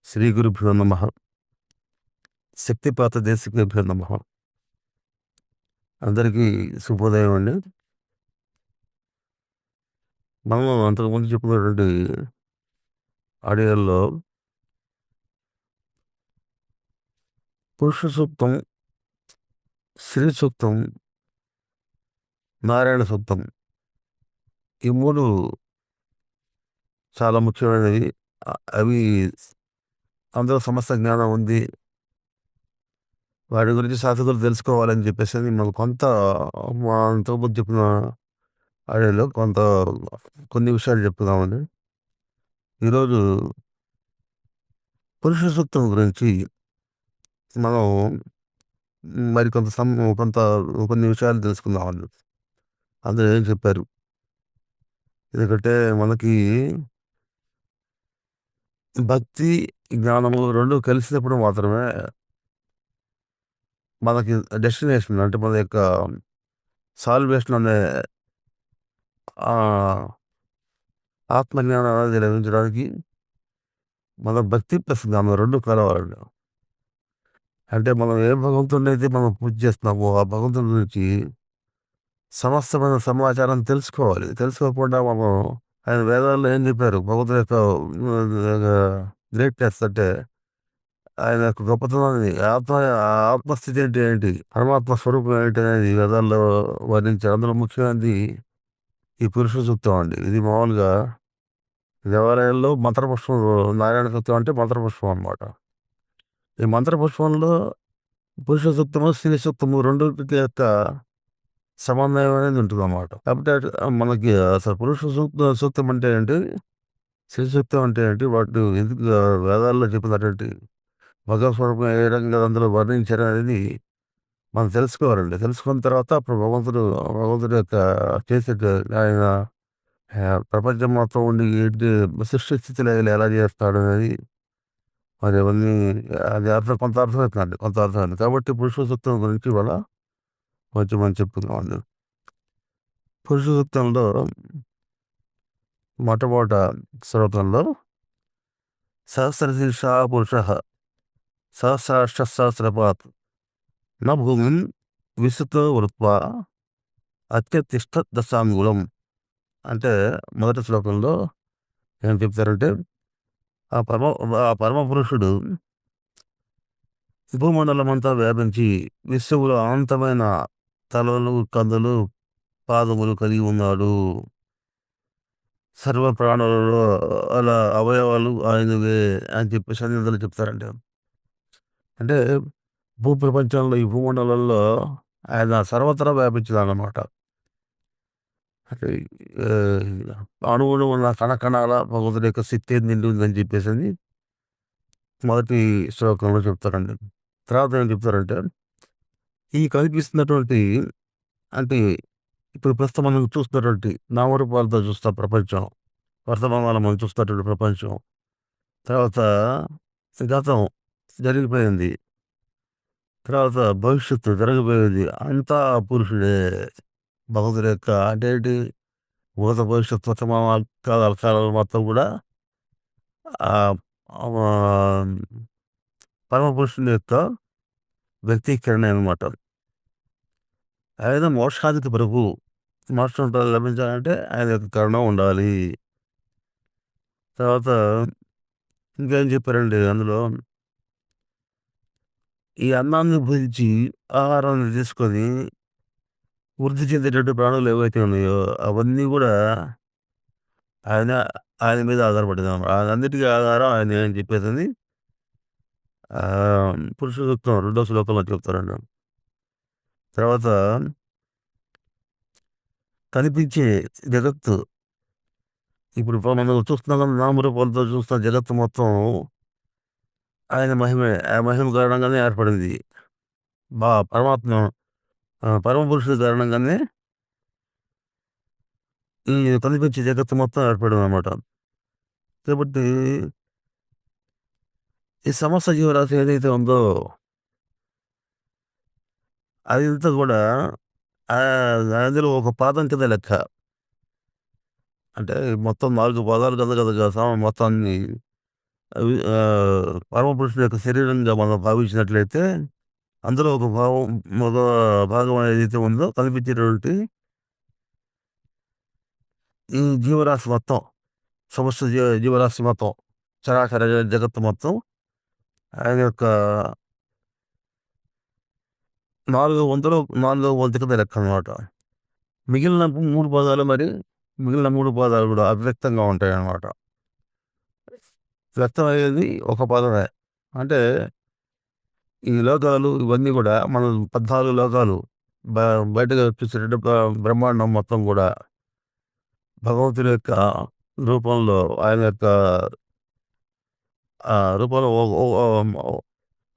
శ్రీ గురుభ్యో నమ. శక్తిపాత దేశికేభ్యో నమ. అందరికీ శుభోదయం అండి. మనం అంతకుముందు చెప్పినటువంటి ఆడియోల్లో పురుష సూక్తం, స్త్రీ సూక్తం, నారాయణ సూక్తం ఈ మూడు చాలా ముఖ్యమైనవి. అవి అందులో సమస్త జ్ఞానం ఉంది, వాటి గురించి శాస్త్రులు తెలుసుకోవాలని చెప్పేసి మనం మా అంతకుముందు చెప్పిన ఆడియోలో కొన్ని విషయాలు చెప్తున్నామండి. ఈరోజు పురుష సూక్తం గురించి మనం మరి కొన్ని విషయాలు తెలుసుకుందామండి. అందులో ఏం చెప్పారు, ఎందుకంటే మనకి భక్తి జ్ఞానము రెండు కలిసినప్పుడు మాత్రమే మనకి డెస్టినేషన్, అంటే మన యొక్క సాల్వేషన్ అనే ఆత్మజ్ఞానం అనేది లభించడానికి మన భక్తి ప్లస్ జ్ఞానం రెండు కలవాలండి. అంటే మనం ఏ భగవంతుడిని అయితే మనం పూజ చేస్తున్నామో ఆ భగవంతుడి గురించి సమస్తమైన సమాచారం తెలుసుకోవాలి. తెలుసుకోకుండా మనం ఆయన వేదాల్లో ఏం చెప్పారు, భగవంతుడి యొక్క గ్రేట్నెస్ అంటే ఆయన యొక్క గొప్పతనాన్ని, ఆత్మస్థితి అంటే ఏంటి, పరమాత్మ స్వరూపం ఏంటి అనేది వేదాల్లో వర్ణించారు. అందులో ముఖ్యమైనది ఈ పురుష సూక్తం అండి. ఇది మామూలుగా దేవాలయాల్లో మంత్రపుష్పం, నారాయణ సూక్తం అంటే మంత్రపుష్పం అన్నమాట. ఈ మంత్రపుష్పంలో పురుష సూక్తము, స్త్రీ సూక్తము రెండింటి యొక్క సమన్వయం అనేది ఉంటుంది అన్నమాట. కాబట్టి మనకి అసలు పురుష సూక్తం అంటే ఏంటి, స్త్రీ సూక్తం అంటే ఏంటి, వాటి ఎందుకు వేదాల్లో చెప్పినటువంటి భగవత్ స్వరూపం ఏ రకంగా అందులో వర్ణించారు అనేది మనం తెలుసుకోవాలండి. తెలుసుకున్న తర్వాత అప్పుడు భగవంతుడు యొక్క చేసే ఆయన ప్రపంచం మొత్తం ఉండి ఏంటి సృష్టి స్థితిలో ఎలా చేస్తాడు అనేది మరి అవన్నీ అది కొంత అర్థమవుతుంది. కాబట్టి పురుష సూక్తం గురించి ఇవాళ కొంచెం మనం చెప్పుకుందామండి. పురుష సూక్తంలో మొట్టమొదట శ్లోకంలో సహస్రశీర్ష పురుష సహస్రాష్ట నా భూమిం విసుతో వృత్వా అత్యతిష్ట దశాంగులం అంటే మొదటి శ్లోకంలో ఏం చెప్తారంటే ఆ పరమ పురుషుడు భూమండలం అంతా వ్యాపించి విశ్వములో అనంతమైన తలలు, కందులు, పాదములు కలిగి ఉన్నాడు. సర్వ ప్రాణులలో అలా అవయవాలు ఆయనవే అని చెప్పేసి అందులో చెప్తారంటే, అంటే భూప్రపంచంలో ఈ భూమండలంలో ఆయన సర్వత్రా వ్యాపించాలన్నమాట. అంటే అణువులు ఉన్న కణకణాల భగవంతుడి యొక్క శక్తి నిండి ఉందని చెప్పేసి మొదటి శ్లోకంలో చెప్తారండి. తర్వాత ఏం చెప్తారంటే, ఈ కనిపిస్తున్నటువంటి, అంటే ఇప్పుడు ప్రస్తుతం మనం చూస్తున్నటువంటి నామరూపాలతో చూస్తాం ప్రపంచం, వర్తమానాలు మనం చూస్తున్నటువంటి ప్రపంచం, తర్వాత గతం జరిగిపోయింది, తర్వాత భవిష్యత్తు జరగబోయేది, అంతా పురుషుడే. భగవంతుడి యొక్క అంటే ఏంటి, భూత భవిష్యత్ వర్తమాన కాలాలు మొత్తం కూడా ఆ పరమపురుషుని యొక్క వ్యక్తీకరణ అనమాట. ఆయన మోక్షానికి ప్రభు, మోక్షం లభించాలంటే ఆయన యొక్క కరుణ ఉండాలి. తర్వాత ఇంకేం చెప్పారండి అందులో, ఈ అన్నాన్ని భుజించి ఆహారాన్ని తీసుకొని వృద్ధి చెందేటటువంటి ప్రాణులు ఏవైతే ఉన్నాయో అవన్నీ కూడా ఆయన ఆయన మీద ఆధారపడింది అన్నమాట. ఆయన అన్నిటికీ ఆధారం ఆయన అని చెప్పేసి పురుష సూక్తం రెండో శ్లోకంలో చెప్తారండి. తర్వాత కనిపించే జగత్తు, ఇప్పుడు మనం చూస్తున్నాం నామరూపాలతో చూస్తున్న జగత్తు మొత్తం ఆయన మహిమే, ఆ మహిమ కారణంగానే ఏర్పడింది. పరమాత్మ పరమ పురుషుడి కారణంగానే ఈ కనిపించే జగత్తు మొత్తం ఏర్పడింది అనమాట. కాబట్టి ఈ సమస్త జీవరాశి ఏదైతే ఉందో అదంతా కూడా అందులో ఒక పాదం కింద లెక్క. అంటే మొత్తం 4 పాదాలు కదా మొత్తాన్ని పరమపురుషుని యొక్క శరీరంగా మనం భావించినట్లయితే, అందులో ఒక భాగం ఏదైతే ఉందో కనిపించేటువంటి ఈ జీవరాశి మొత్తం, సమస్త జీవరాశి మొత్తం, చరాచర జగత్తు మొత్తం ఆయన యొక్క నాలుగో వంతు కింద లెక్కనమాట. మిగిలిన 3 పాదాలు మిగిలిన 3 పాదాలు కూడా అవ్యక్తంగా ఉంటాయన్నమాట. వ్యక్తమయ్యేది ఒక పదమే. అంటే ఈ లోకాలు ఇవన్నీ గూడా మనం 14 లోకాలు బ బయటగా చూసేటట్టు బ్రహ్మాండం మొత్తం గూడా భగవంతుడి యొక్క రూపంలో ఆయన యొక్క రూపంలో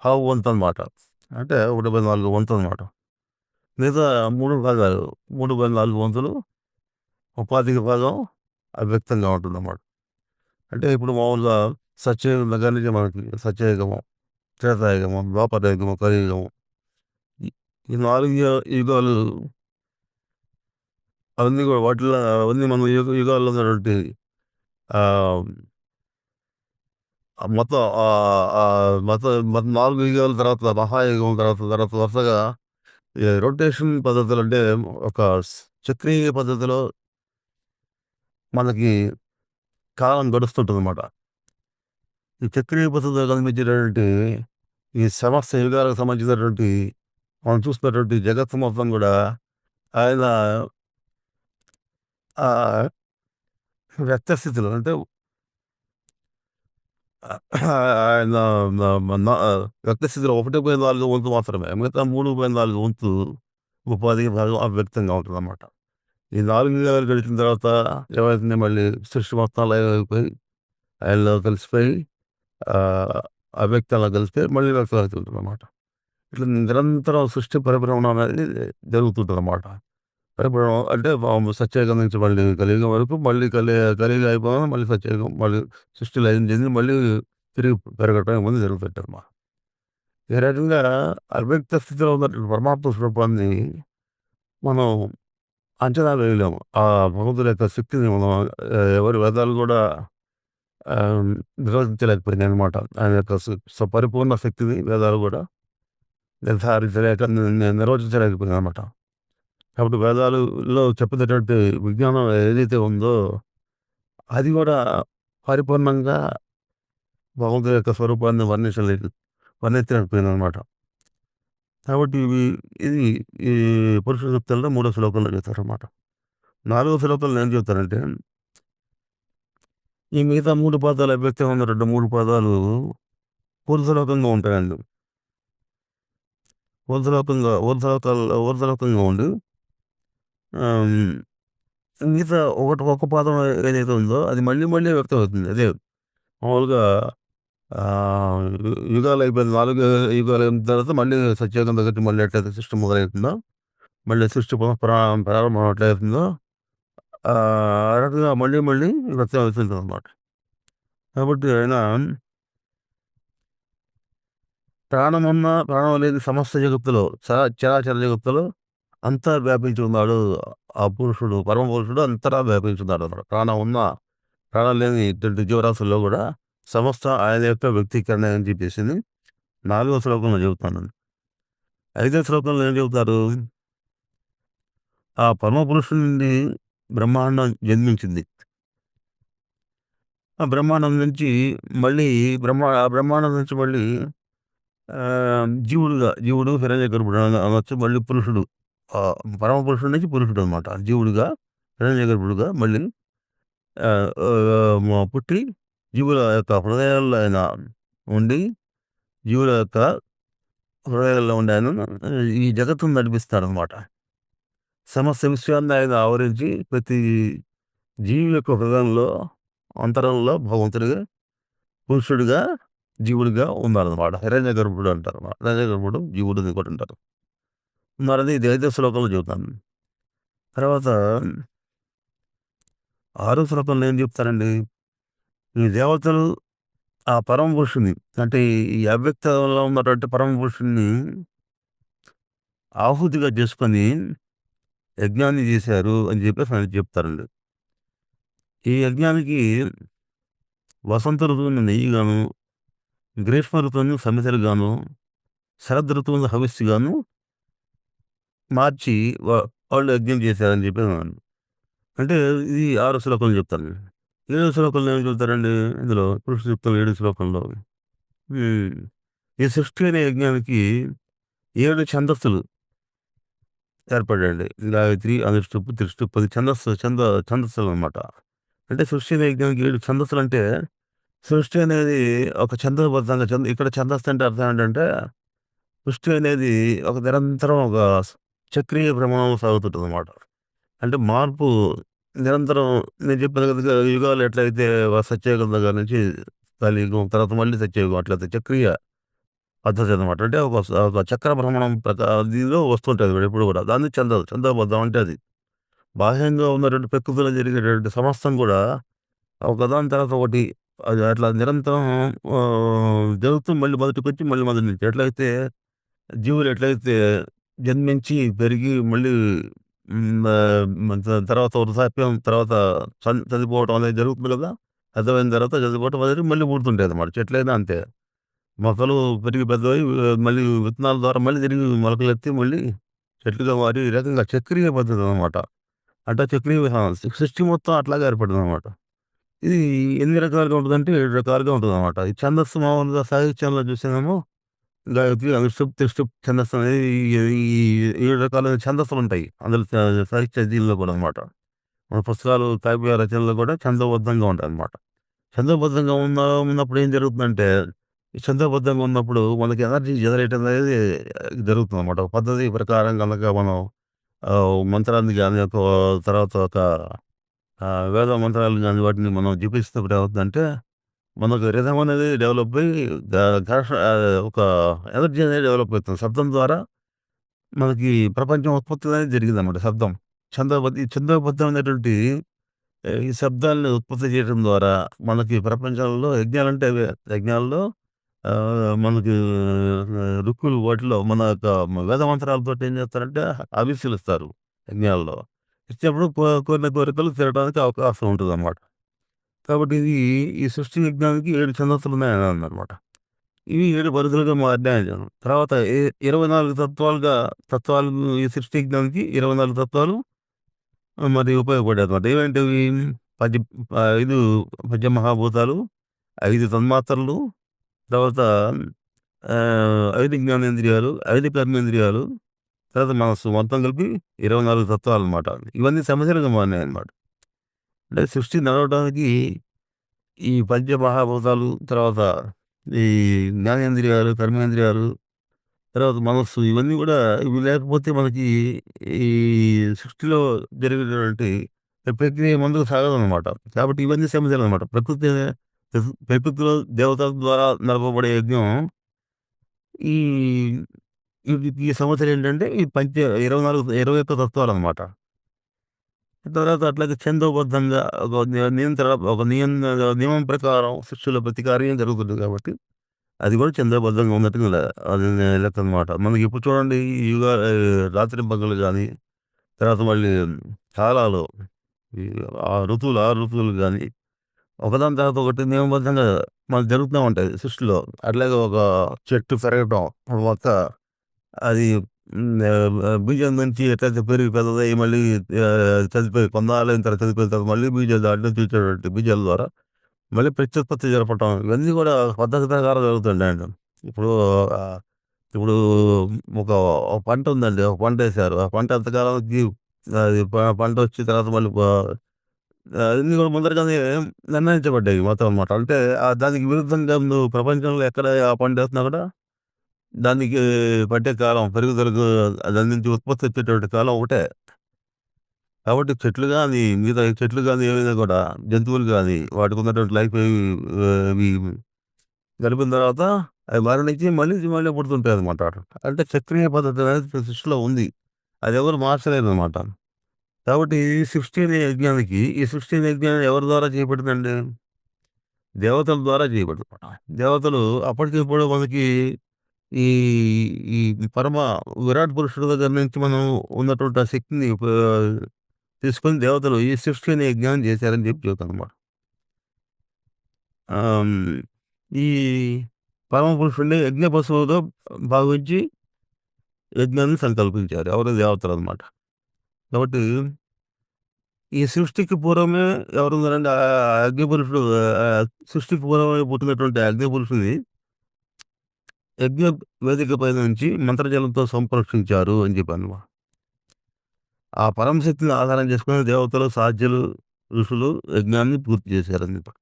పావు వంతనమాట. అంటే 1/4 వంతనమాట. మిగతా 3 భాగాలు 3/4 వంతులు ఉపాధిక భాగం అవ్యక్తంగా ఉంటుందన్నమాట. అంటే ఇప్పుడు మామూలుగా సత్యయుగం దగ్గర నుంచి మనకి సత్యయుగము, త్రేతాయుగము, ద్వాపరయుగము, కలియుగము ఈ ఈ 4 యుగాలు అవన్నీ కూడా వాటిల్లో అవన్నీ మన యుగాల్లో ఉన్నటువంటి ఆహ్, మొత్తం 4 యుగాల తర్వాత మహాయుగం తర్వాత వరుసగా ఈ రొటేషన్ పద్ధతులు అంటే ఒక చక్రీయ పద్ధతిలో మనకి కాలం గడుస్తుంటుందన్నమాట. ఈ చక్రీయ పద్ధతిలో కనిపించేటటువంటి ఈ సమస్త యుగాలకు సంబంధించినటువంటి మనం చూస్తున్నటువంటి జగత్తు మొత్తం కూడా ఆయన వ్యక్త స్థితిలో అంటే ఆయన వ్యక్త స్థితిలో 1/4 వంతు మాత్రమే. మిగతా 3/4 వంతు ఉపాధి భాగం అవ్యక్తంగా ఉంటుందన్నమాట. ఈ 4 యుగాలు గడిచిన తర్వాత ఏమైతుంది మళ్ళీ సృష్టి మొత్తం లయమైపోయి ఆయనలో కలిసిపోయి ఆహ్, అవ్యక్తంలో కలిసిపోయి మళ్ళీ వ్యక్తం అవుతుంటుందన్నమాట. ఇట్లా నిరంతరం సృష్టి పరిభ్రమణం అనేది జరుగుతుంటుందన్నమాట. పరిభ్రమణం అంటే సత్యయుగం నుంచి మళ్ళీ కలియుగం వరకు మళ్ళీ కలియుగం అయిపోగానే మళ్ళీ సత్యయుగం మళ్ళీ సృష్టి లయం చెంది మళ్ళీ తిరిగి పెరగటం ఇవన్నీ జరుగుతుంటాయన్నమాట. ఈ రకంగా అవ్యక్త స్థితిలో ఉన్నటువంటి పరమాత్మ స్వరూపాన్ని మనం అంచనా వేయలేము. ఆ భగవంతుడి యొక్క శక్తిని మనం ఎవరి వేదాలు కూడా ఆహ్, నిర్వచించలేకపోయినాయనమాట. ఆయన యొక్క పరిపూర్ణ శక్తిని వేదాలు కూడా నిర్ధారించలేక నిర్వచించలేకపోయినాయనమాట. కాబట్టి వేదాలలో చెప్పినటువంటి విజ్ఞానం ఏదైతే ఉందో అది కూడా పరిపూర్ణంగా భగవంతుడి యొక్క స్వరూపాన్ని వర్ణించలేకపోయిందనమాట. కాబట్టి ఇది ఈ పురుష సూక్తంలో మూడో శ్లోకంలో చెప్తారనమాట. నాలుగో శ్లోకంలో ఏం చెప్తారంటే, ఈ మిగతా 3 పాదాలు అవ్యక్తంగా ఉన్నటువంటి 3 పాదాలు ఊర్ధ్వలోకంగా ఉంటాయండి. ఊర్ధ్వలోకంగా ఉండి ఆహ్, మిగతా ఒక పాదం ఏదైతే ఉందో అది మళ్ళీ మళ్ళీ వ్యక్తం అవుతుంది. అదే మామూలుగా యుగాలు అయిపోయిన 4 యుగాలు అయిన తర్వాత మళ్ళీ సత్యయుగం దగ్గర మళ్ళీ ఎట్లయితే సృష్టి మొదలవుతుందో, మళ్ళీ సృష్టి ప్రారంభం ఎట్లవుతుందో ఆ రకంగా మళ్ళీ మళ్ళీ వ్యక్తం అవుతుందన్నమాట. కాబట్టి ఆయన ప్రాణం లేని సమస్త జగత్తులో చరాచర జగత్తులో అంతా వ్యాపించి ఉన్నాడు. ఆ పురుషుడు, పరమ పురుషుడు అంతటా వ్యాపించి ఉన్నాడన్నమాట. ప్రాణం లేని ఇటువంటి జీవరాశుల్లో కూడా సమస్త ఆయన యొక్క వ్యక్తీకరణ అని చెప్పేసింది 4వ శ్లోకంలో చెబుతున్నాను. 5వ శ్లోకంలో ఏం చెబుతారు? ఆ పరమ పురుషుడి నుండి బ్రహ్మాండం జన్మించింది. ఆ బ్రహ్మాండం నుంచి మళ్ళీ ఆ బ్రహ్మాండం నుంచి మళ్ళీ జీవుడు హిరణ్య గర్భుడు అనొచ్చు. మళ్ళీ పురుషుడు పరమ పురుషుడి నుంచి పురుషుడు అనమాట. జీవుడుగా హిరణ్య గర్భుడుగా మళ్ళీ పుట్టి జీవుల యొక్క హృదయాల్లో ఆయన ఉండి జీవుల యొక్క హృదయాల్లో ఉండి ఆయన ఈ జగత్తును నడిపిస్తాడనమాట. సమస్త విశ్వాన్ని ఆయన ఆవరించి ప్రతి జీవి యొక్క హృదయంలో అంతరంలో భగవంతుడిగా పురుషుడిగా జీవుడిగా ఉన్నారనమాట. హిరణ్య గర్భుడు అంటారు. హిరణ్య గర్భుడు జీవుడు అని కూడా అంటారు. ఉన్నారని ఇది 5వ శ్లోకంలో చెబుతాను. తర్వాత 6వ శ్లోకంలో ఏం చెప్తారండి? ఈ దేవతలు ఆ పరమ పురుషుని అంటే ఈ అవ్యక్తంలో ఉన్నటువంటి పరమ పురుషుడిని ఆహుతిగా చేసుకొని యజ్ఞాన్ని చేశారు అని చెప్పేసి ఆయన చెప్తారండి. ఈ యజ్ఞానికి వసంత ఋతువుని నెయ్యిగాను, గ్రీష్మ ఋతువుని సమిధలుగాను, శరద్ ఋతువుని హవిస్సుగాను మార్చి వా వాళ్ళు యజ్ఞం చేశారని చెప్పి అన్నాను. అంటే ఇది 6 శ్లోకంలో చెప్తాను. 7 శ్లోకంలో ఏం చెబుతారండి ఇందులో పురుష సూక్తం 7 శ్లోకంలో. హ్మ్. ఈ సృష్టి అనే యజ్ఞానికి 7 ఛందస్సులు ఏర్పడాయండి. గాయత్రి, అనుష్టుప్, త్రిష్టుప్ 10 ఛందస్సులనమాట. అంటే సృష్టి అనే యజ్ఞానికి 7 ఛందస్సులంటే సృష్టి అనేది ఒక ఛందోబద్ధంగా ఇక్కడ ఛందస్సు అంటే అర్థం ఏంటంటే సృష్టి అనేది ఒక నిరంతరం ఒక చక్రీయ భ్రమణంలో సాగుతుంటదనమాట. అంటే మార్పు నిరంతరం నేను చెప్పాను కదా! యుగాలు ఎట్లయితే సత్యయుగం దగ్గర నుంచి కలియుగం, తర్వాత మళ్ళీ సత్యయుగం అట్లయితే చక్రీయ పద్ధతి అనమాట. అంటే ఒక చక్ర భ్రమణం దీనిలో వస్తుంటది ఎప్పుడు కూడా. దాన్ని ఛందోబద్ధం అంటే అది. బాహ్యంగా ఉన్నటువంటి ప్రకృతిలో జరిగేటువంటి సమస్తం కూడా ఒకదాని తర్వాత ఒకటి అది అట్లా నిరంతరం జరుగుతూ మళ్ళీ మొదటికొచ్చి మళ్ళీ మొదటి నుంచి. ఎట్లయితే జీవులు ఎట్లయితే జన్మించి, పెరిగి మళ్ళీ తర్వాత వృద్ధాప్యం, తర్వాత చనిపోవటం అనేది జరుగుతుంది కదా! పెద్దవయిన తర్వాత చనిపోవటం అనేది మళ్ళీ పుడుతుంటాయన్నమాట. చెట్లైనా అంతే. మొక్కలు పెరిగి పెద్దవై మళ్ళీ విత్తనాల ద్వారా మళ్ళీ తిరిగి మొలకలెత్తి మళ్ళీ చెట్లుగా మారి ఈ రకంగా చక్రీయ పద్ధతి అనమాట. అంటే చక్రీయ విధానం. సృష్టి మొత్తం అట్లాగే ఏర్పడిందనమాట. ఇది ఎన్ని రకాలుగా ఉంటదంటే 7 రకాలుగా ఉంటదనమాట. ఈ ఛందస్సు మామూలుగా సాహిత్యంలో చూస్తేనేమో గాయత్రి, అనుష్టుప్, త్రిష్టుప్ ఛందస్సు అనేది ఈ 7 రకాలైన ఛందస్సులుంటాయి. అందులో సాహిత్య దీనిలో కూడా అనమాట. మన పుస్తకాలు, కావ్య రచనలు కూడా ఛందోబద్ధంగా ఉంటాయన్నమాట. ఛందోబద్ధంగా ఉన్నప్పుడు ఏం జరుగుతుందంటే, ఈ ఛందోబద్ధంగా ఉన్నప్పుడు మనకి ఎనర్జీ జనరేట్ అనేది జరుగుతుందన్నమాట. ఒక పద్ధతి ప్రకారం గనక మనం మంత్రాన్ని గాని, తర్వాత ఒక వేద మంత్రాలు గాని వాటిని మనం జపిస్తున్నప్పుడు ఏమవుతుందంటే మనకు రిథమ్ అనేది డెవలప్ అయ్యి ఒక ఎనర్జీ అనేది డెవలప్ అవుతుంది. శబ్దం ద్వారా మనకి ప్రపంచం ఉత్పత్తి అనేది జరిగిందనమాట శబ్దం. ఈ ఛందోబద్ధమైనటువంటి ఈ శబ్దాలను ఉత్పత్తి చేయడం ద్వారా మనకి ప్రపంచంలో యజ్ఞాలంటే అవే. యజ్ఞాల్లో మనకి ఋక్కులు వాటిలో మన యొక్క వేద మంత్రాలతోటి ఏం చేస్తారంటే హవిస్సులిస్తారు యజ్ఞాల్లో. ఇచ్చినప్పుడు కోరిన కోరికలు తీరడానికి అవకాశం ఉంటదనమాట. కాబట్టి ఈ సృష్టి యజ్ఞానికి 7 ఛందస్సులున్నాయనమాట. ఇవి 7 పరిధులుగా మారినాయి. తర్వాత 24 తత్వాలు ఈ సృష్టి యజ్ఞానికి 24 తత్వాలు మరి ఉపయోగపడేదన్నమాట. ఏవేంటివి? పంచ 5 పంచమహాభూతాలు, 5 తన్మాత్రలు, తర్వాత 5 జ్ఞానేంద్రియాలు, 5 కర్మేంద్రియాలు, తర్వాత మనస్సు మొత్తం కలిపి 24 తత్వాలన్నమాట. ఇవన్నీ సమస్యలుగా మారినాయన్నమాట. అంటే సృష్టి నడవడానికి ఈ పంచమహాభూతాలు, తర్వాత ఈ జ్ఞానేంద్రియాలు, కర్మేంద్రియాలు, తర్వాత మనస్సు ఇవన్నీ గూడా ఇవి లేకపోతే మనకి ఈ సృష్టిలో జరిగేటువంటి ప్రక్రియ ముందుకు సాగదనమాట. కాబట్టి ఇవన్నీ సమస్యలనమాట. ప్రకృతిలో దేవతల ద్వారా నడపబడే యజ్ఞం ఈ ఈ సమస్యలేంటంటే ఈ 21 తత్వాలనమాట. తర్వాత అట్లాగే ఛందోబద్ధంగా ఒక నియమం ప్రకారం సృష్టిలో ప్రతి కార్యం జరుగుతుంది కాబట్టి అది కూడా ఛందోబద్ధంగా ఉన్నట్టుగా అది లెక్కనమాట. మనకి ఇప్పుడు చూడండి ఈ రాత్రింపగలు గాని, తర్వాత మళ్ళీ కాలాలు ఈ ఆ ఋతువులు గాని, ఒకదాని తర్వాత ఒకటి నియమబద్ధంగా మనకు జరుగుతూ ఉంటాయి సృష్టిలో. అట్లాగే ఒక చెట్టు పెరగటం, మొక్క అది బీజం నుంచి ఎట్లయితే పెరిగి పెద్దదయ్యి మళ్ళీ చనిపోయి కొన్నాళ్ళైన తర్వాత చనిపోయిన తర్వాత మళ్ళీ బీజాలు దాంట్లో తీసేటువంటి బీజాల ద్వారా మళ్ళీ ప్రత్యుత్పత్తి జరపటం ఇవన్నీ కూడా పద్ధతి ప్రకారం జరుగుతుంటాయండి. ఇప్పుడు ఇప్పుడు ఒక ఒక పంట ఉందండి. ఒక పంట వేశారు. ఆ పంట ఎంతకాలానికి అది పంట వచ్చిన తర్వాత మళ్ళీ అన్నీ కూడా ముందరగానే నిర్ణయించబడ్డాయి మొత్తం అనమాట. అంటే దానికి విరుద్ధంగా నువ్వు ప్రపంచంలో ఎక్కడ ఆ పంట వేస్తున్నా కూడా దానికి పట్టే కాలం పెరుగుదలకు దాని నుంచి ఉత్పత్తి వచ్చేటువంటి కాలం ఒకటే. కాబట్టి చెట్లు గాని, మిగతా చెట్లు గాని ఏవైనా కూడా జంతువులు గాని వాటికున్నటువంటి లైఫ్ ఇవి గడిపిన తర్వాత అవి మరణించి మళ్ళీ పుడుతుంటాయనమాట. అంటే చక్రీయ పద్ధతి అనేది సృష్టిలో ఉంది. అదెవరు మార్చలేరనమాట. కాబట్టి ఈ సృష్టి అనే యజ్ఞం ఎవరి ద్వారా చేయబడిందండి? దేవతల ద్వారా చేయబడిందనమాట. దేవతలు అప్పటికి ఇప్పుడు మనకి ఈ ఈ పరమ విరాట్ పురుషుడి దగ్గర నుంచి మనం ఉన్నటువంటి ఆ శక్తిని తీసుకొని దేవతలు ఈ సృష్టి అనే యజ్ఞం చేశారని చెప్పి చెబుతానమాట. ఆహ్, ఈ పరమపురుషుడిని యజ్ఞ పశువుగా భావించి యజ్ఞాన్ని సంకల్పించారు. ఎవరు? దేవతలనమాట. కాబట్టి ఈ సృష్టికి పూర్వమే ఎవరున్నారంటే అగ్నిపురుషుడు, సృష్టికి పూర్వమే పుట్టినటువంటి అగ్నిపురుషుడిని యజ్ఞ వేదిక పై నుంచి మంత్రజలంతో సంరక్షించారు అని చెప్పనమాట. ఆ పరమశక్తిని ఆధారం చేసుకొని దేవతలు, సాధ్యులు, ఋషులు యజ్ఞాన్ని పూర్తి చేశారని చెప్పి.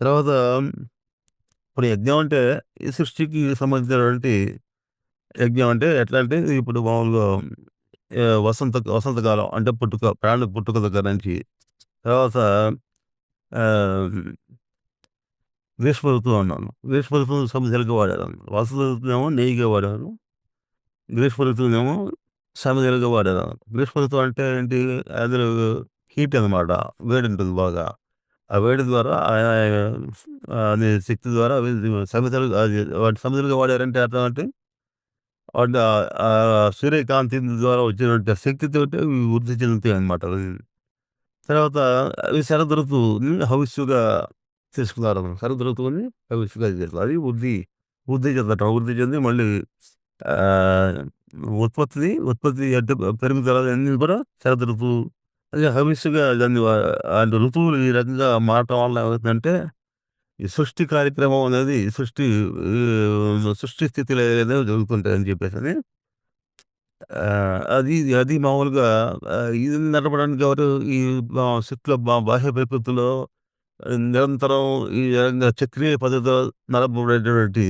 తర్వాత ఇప్పుడు యజ్ఞం అంటే ఈ సృష్టికి సంబంధించినటువంటి యజ్ఞం అంటే ఎట్లా అంటే ఇప్పుడు మామూలుగా వసంతకాలం అంటే ప్రాణి పుట్టుక దగ్గర నుంచి, తర్వాత ఆహ్, గ్రీష్మ ఋతువు అన్నాను. గ్రీష్మ ఋతువుని సమిధలుగా వాడారు. వసంత ఋతువునేమో నెయ్యిగా వాడారు. గ్రీష్మ ఋతువునేమో సమిధలుగా వాడారు. గ్రీష్మ ఋతువు అంటే ఏంటి? అందులో హీట్ అనమాట. వేడి ఉంటుంది బాగా. ఆ వేడి ద్వారా అది శక్తి ద్వారా అవి సమిధలు అది వాటి సమిధలుగా వాడారంటే అర్థం అంటే వాటి సూర్యకాంతి ద్వారా వచ్చినటువంటి శక్తితోటి అవి వృద్ధి చెందుతాయన్నమాట. తర్వాత అవి శరద్ ఋతువుని హవిస్సుగా తీసుకున్నారు. శరద్ ఋతువుని హవిస్సుగా చేస్తారు. అది వృద్ధి చెందటం. వృద్ధి చెంది మళ్ళీ ఆహ్, ఉత్పత్తి అంటే పెరుగుదల అన్నీ కూడా శరద్ ఋతువు అది హవిస్సుగా దాన్ని అంటే ఋతువులు ఈ రకంగా మారటం వల్ల ఏమవుతుందంటే, ఈ సృష్టి కార్యక్రమం అనేది సృష్టి స్థితిలో ఏదైనా జరుగుతుంటాయని చెప్పేసని అది అది మామూలుగా ఇది నడపడానికి ఎవరు ఈ శుక్ల బాహ్య ప్రకృతిలో నిరంతరం ఈ విధంగా చక్రీయ పద్ధతిలో నడపబడేటువంటి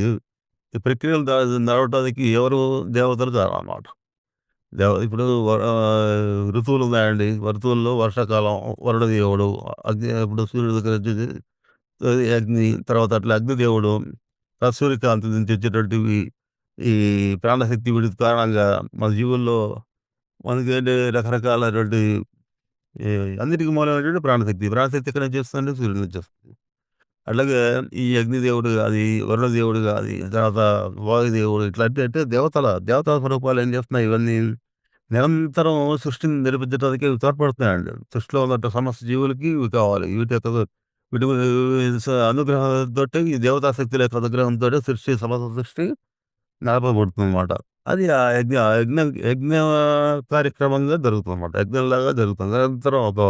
ఈ ప్రక్రియలు నడవటానికి ఎవరు? దేవతలు కావాలన్నమాట. ఇప్పుడు ఋతువులు ఉన్నాయండి. ఋతువుల్లో వర్షాకాలం వరుణదేవుడు, ఇప్పుడు సూర్యుడి దగ్గర నుంచి అది అగ్ని, తర్వాత అట్లా అగ్నిదేవుడు, సూర్యకాంతి నుంచి వచ్చేటువంటివి ఈ ప్రాణశక్తి విడుదల కారణంగా మన జీవుల్లో మనకేంటి రకరకాలైనటువంటి ఈ అన్నిటికి మూలమైనటువంటి ప్రాణశక్తి. ప్రాణశక్తి ఎక్కడి నుంచి వస్తుందంటే సూర్యుడి నుంచి వస్తుంది. అట్లాగే ఈ అగ్నిదేవుడు గాని, వరుణదేవుడు గాని, తర్వాత వాయుదేవుడు ఇట్లా అంటే దేవతా స్వరూపాలు ఏం చేస్తున్నాయి ఇవన్నీ నిరంతరం సృష్టిని నిర్మించడానికి ఇవి తోడ్పడుతున్నాయండి. సృష్టిలో ఉన్నట్టు సమస్త జీవులకి ఇవి కావాలి. వీటి యొక్క వీటి అనుగ్రహంతోటి ఈ దేవతా శక్తుల యొక్క అనుగ్రహంతోటి సమస్త సృష్టి నడపబడుతుందన్నమాట. అది యజ్ఞ కార్యక్రమంగా జరుగుతుందన్నమాట. యజ్ఞంలాగా జరుగుతుంది. నిరంతరం ఒక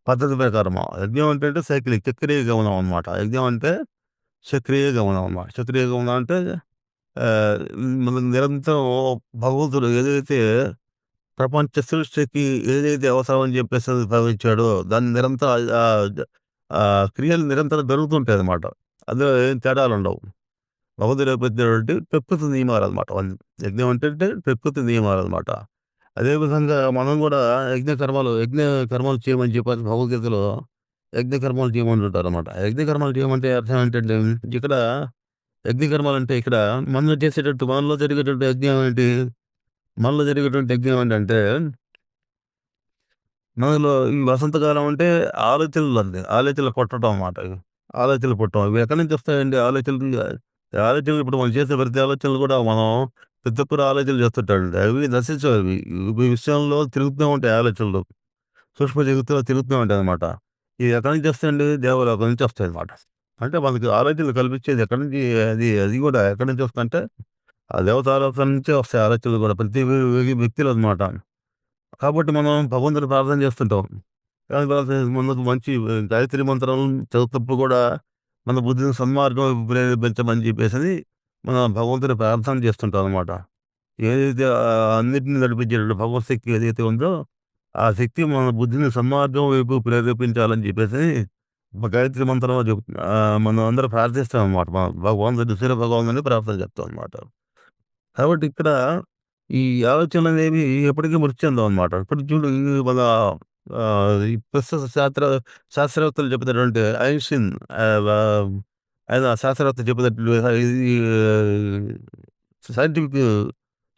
పద్ధతి ప్రకారము. యజ్ఞం అంటే సైక్లిక్ చక్రీయ గమనం అనమాట. యజ్ఞం అంటే చక్రీయ గమనం అనమాట. చక్రీయ గమనం అంటే ఆహ్, మనం నిరంతరం భగవంతుడు ఏదైతే ప్రపంచ సృష్టికి ఏదైతే అవసరం అని చెప్పేసి భావించాడో దాన్ని నిరంతరం క్రియలు నిరంతరం జరుగుతుంటాయన్నమాట. అందులో ఏం తేడాలుండవు. భగవంతుడు ఏర్పరిచినటువంటి ప్రకృతి నియమాలన్నమాట అవన్నీ. యజ్ఞం అంటే ప్రకృతి నియమాలన్నమాట. అదే విధంగా మనం గూడా యజ్ఞ కర్మలు చేయమని చెప్పేసి భగవద్గీతలో యజ్ఞ కర్మలు చేయమంటుంటారన్నమాట. యజ్ఞ కర్మలు చేయమంటే అర్థం ఏంటంటే, ఇక్కడ యజ్ఞ కర్మలంటే ఇక్కడ మనలో జరిగేటువంటి యజ్ఞం ఏంటి? మనలో జరిగేటువంటి యజ్ఞం ఏంటంటే, మనలో ఈ వసంతకాలం అంటే ఆలోచనలు పుట్టడం అన్నమాట. ఆలోచనలు పుట్టడం. ఇవి ఎక్కడి నుంచి వస్తాయండి ఆలోచనలు? ఆలోచనలు ఇప్పుడు మనం చేసే ప్రతి ఆలోచనలు కూడా మనం ప్రతి ఒక్కరు ఆలోచనలు చేస్తుంటాడండి. అవి నశించవు అవి. ఈ విషయంలో తిరుగుతూనే ఉంటాయి ఆలోచనలు. సూక్ష్మ జగత్తులో తిరుగుతూనే ఉంటాయనమాట. ఇవి ఎక్కడి నుంచి వస్తాయండి? దేవలోకం నుంచి వస్తాయనమాట. అంటే మనకి ఆలోచనలు కల్పించేది ఎక్కడి నుంచి? అది కూడా ఎక్కడి నుంచి వస్తుందంటే, ఆ దేవతాలోకం నుంచే వస్తాయి ఆలోచనలు కూడా. ప్రతి వ్యక్తిలో అనమాట. కాబట్టి మనం భగవంతుడిని ప్రార్థన చేస్తుంటాం. కానీ మనకు మంచి గాయత్రి మంత్రం చదువుతప్పుడు కూడా మన బుద్ధిని సన్మార్గం ప్రేరేపించమని చెప్పేసని మనం భగవంతుని ప్రార్థన చేస్తుంటాం అనమాట. ఏదైతే అన్నిటిని నడిపించేటువంటి భగవత్ శక్తి ఏదైతే ఉందో, ఆ శక్తి మన బుద్ధిని సన్మార్గం వైపు ప్రేరేపించాలని చెప్పేసని గాయత్రి మంత్రంలో మనం అందరం ప్రార్థిస్తాం అనమాట. భగవంతుడిని సూర్య ప్రార్థన చేస్తాం అనమాట. కాబట్టి ఇక్కడ ఈ ఆలోచనలనేవి ఎప్పటికీ మృతి చెందవనమాట. ఇప్పుడు చూడు ఈ మన ఈ ప్రస్తుత శాస్త్రవేత్తలు చెప్పినటువంటి ఐన్‌స్టీన్ ఆయన శాస్త్రవేత్త చెప్పినట్లు ఇది సైంటిఫిక్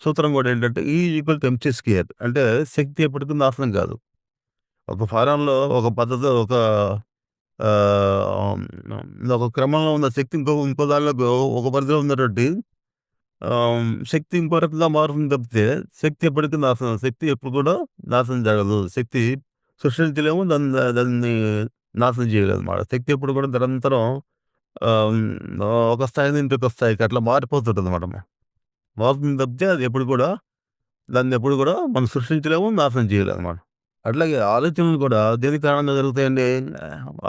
సూత్రం కూడా ఏంటంటే E=mc². అంటే శక్తి ఎప్పటికి నాశనం కాదు. ఒక ఫారంలో ఒక పద్ధతిలో ఆహ్, ఒక క్రమంలో ఉన్న శక్తి ఇంకో దానిలో ఒక పరిధిలో ఉన్నటువంటి శక్తి ఇంకో రకంగా మారుతుంది తప్పితే, శక్తి ఎప్పుడు కూడా నాశనం జరగదు. శక్తి సృష్టించలేము. దాన్ని నాశనం చేయలేదన్నమాట. శక్తి ఎప్పుడు కూడా నిరంతరం ఆహ్, ఒక స్థాయి నుంచి ఇంకొక స్థాయికి అట్లా మారిపోతుంటదన్నమాట. మారుతుంది తప్పితే అది ఎప్పుడు కూడా దాన్నెప్పుడు కూడా మనం సృష్టించలేము, నాశనం చేయలేమన్నమాట. అట్లాగే ఆలోచనలు కూడా దేనికి కారణంగా జరుగుతాయండి?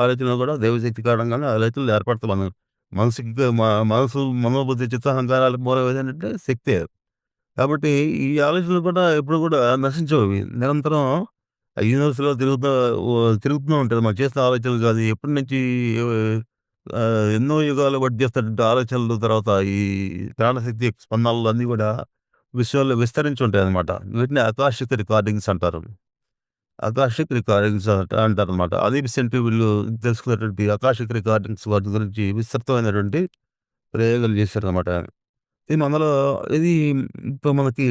ఆలోచనలు కూడా దైవశక్తి కారణంగానే ఆలోచనలు ఏర్పడతాయి. మనసుకి మనసు, మనోబుద్ధి, చిత్తహంకారాలకు మూలం ఏదంటే శక్తే. కాబట్టి ఈ ఆలోచనలు కూడా ఎప్పుడు కూడా నశించవు ఇవి. నిరంతరం యూనివర్స్‌లో తిరుగుతూనే ఉంటది. మనం చేసిన ఆలోచనలు గాని, ఎప్పటి నుంచి ఎన్నో యుగాలు బట్టి చేస్తున్నటువంటి ఆలోచనలు, తర్వాత ఈ ప్రాణశక్తి స్పందనలు అన్నీ కూడా విశ్వంలో విస్తరించి ఉంటాయన్నమాట. వీటిని అకాషిక్ రికార్డింగ్స్ అంటారు. అకాషిక్ రికార్డింగ్స్ అంటారనమాట. అదీప్ వీళ్ళు తెలుసుకున్నటువంటి అకాషిక్ రికార్డింగ్స్ వాటి గురించి విస్తృతమైనటువంటి ప్రయోగాలు చేశారనమాట. ఇది మనలో ఇది ఇప్పుడు మనకి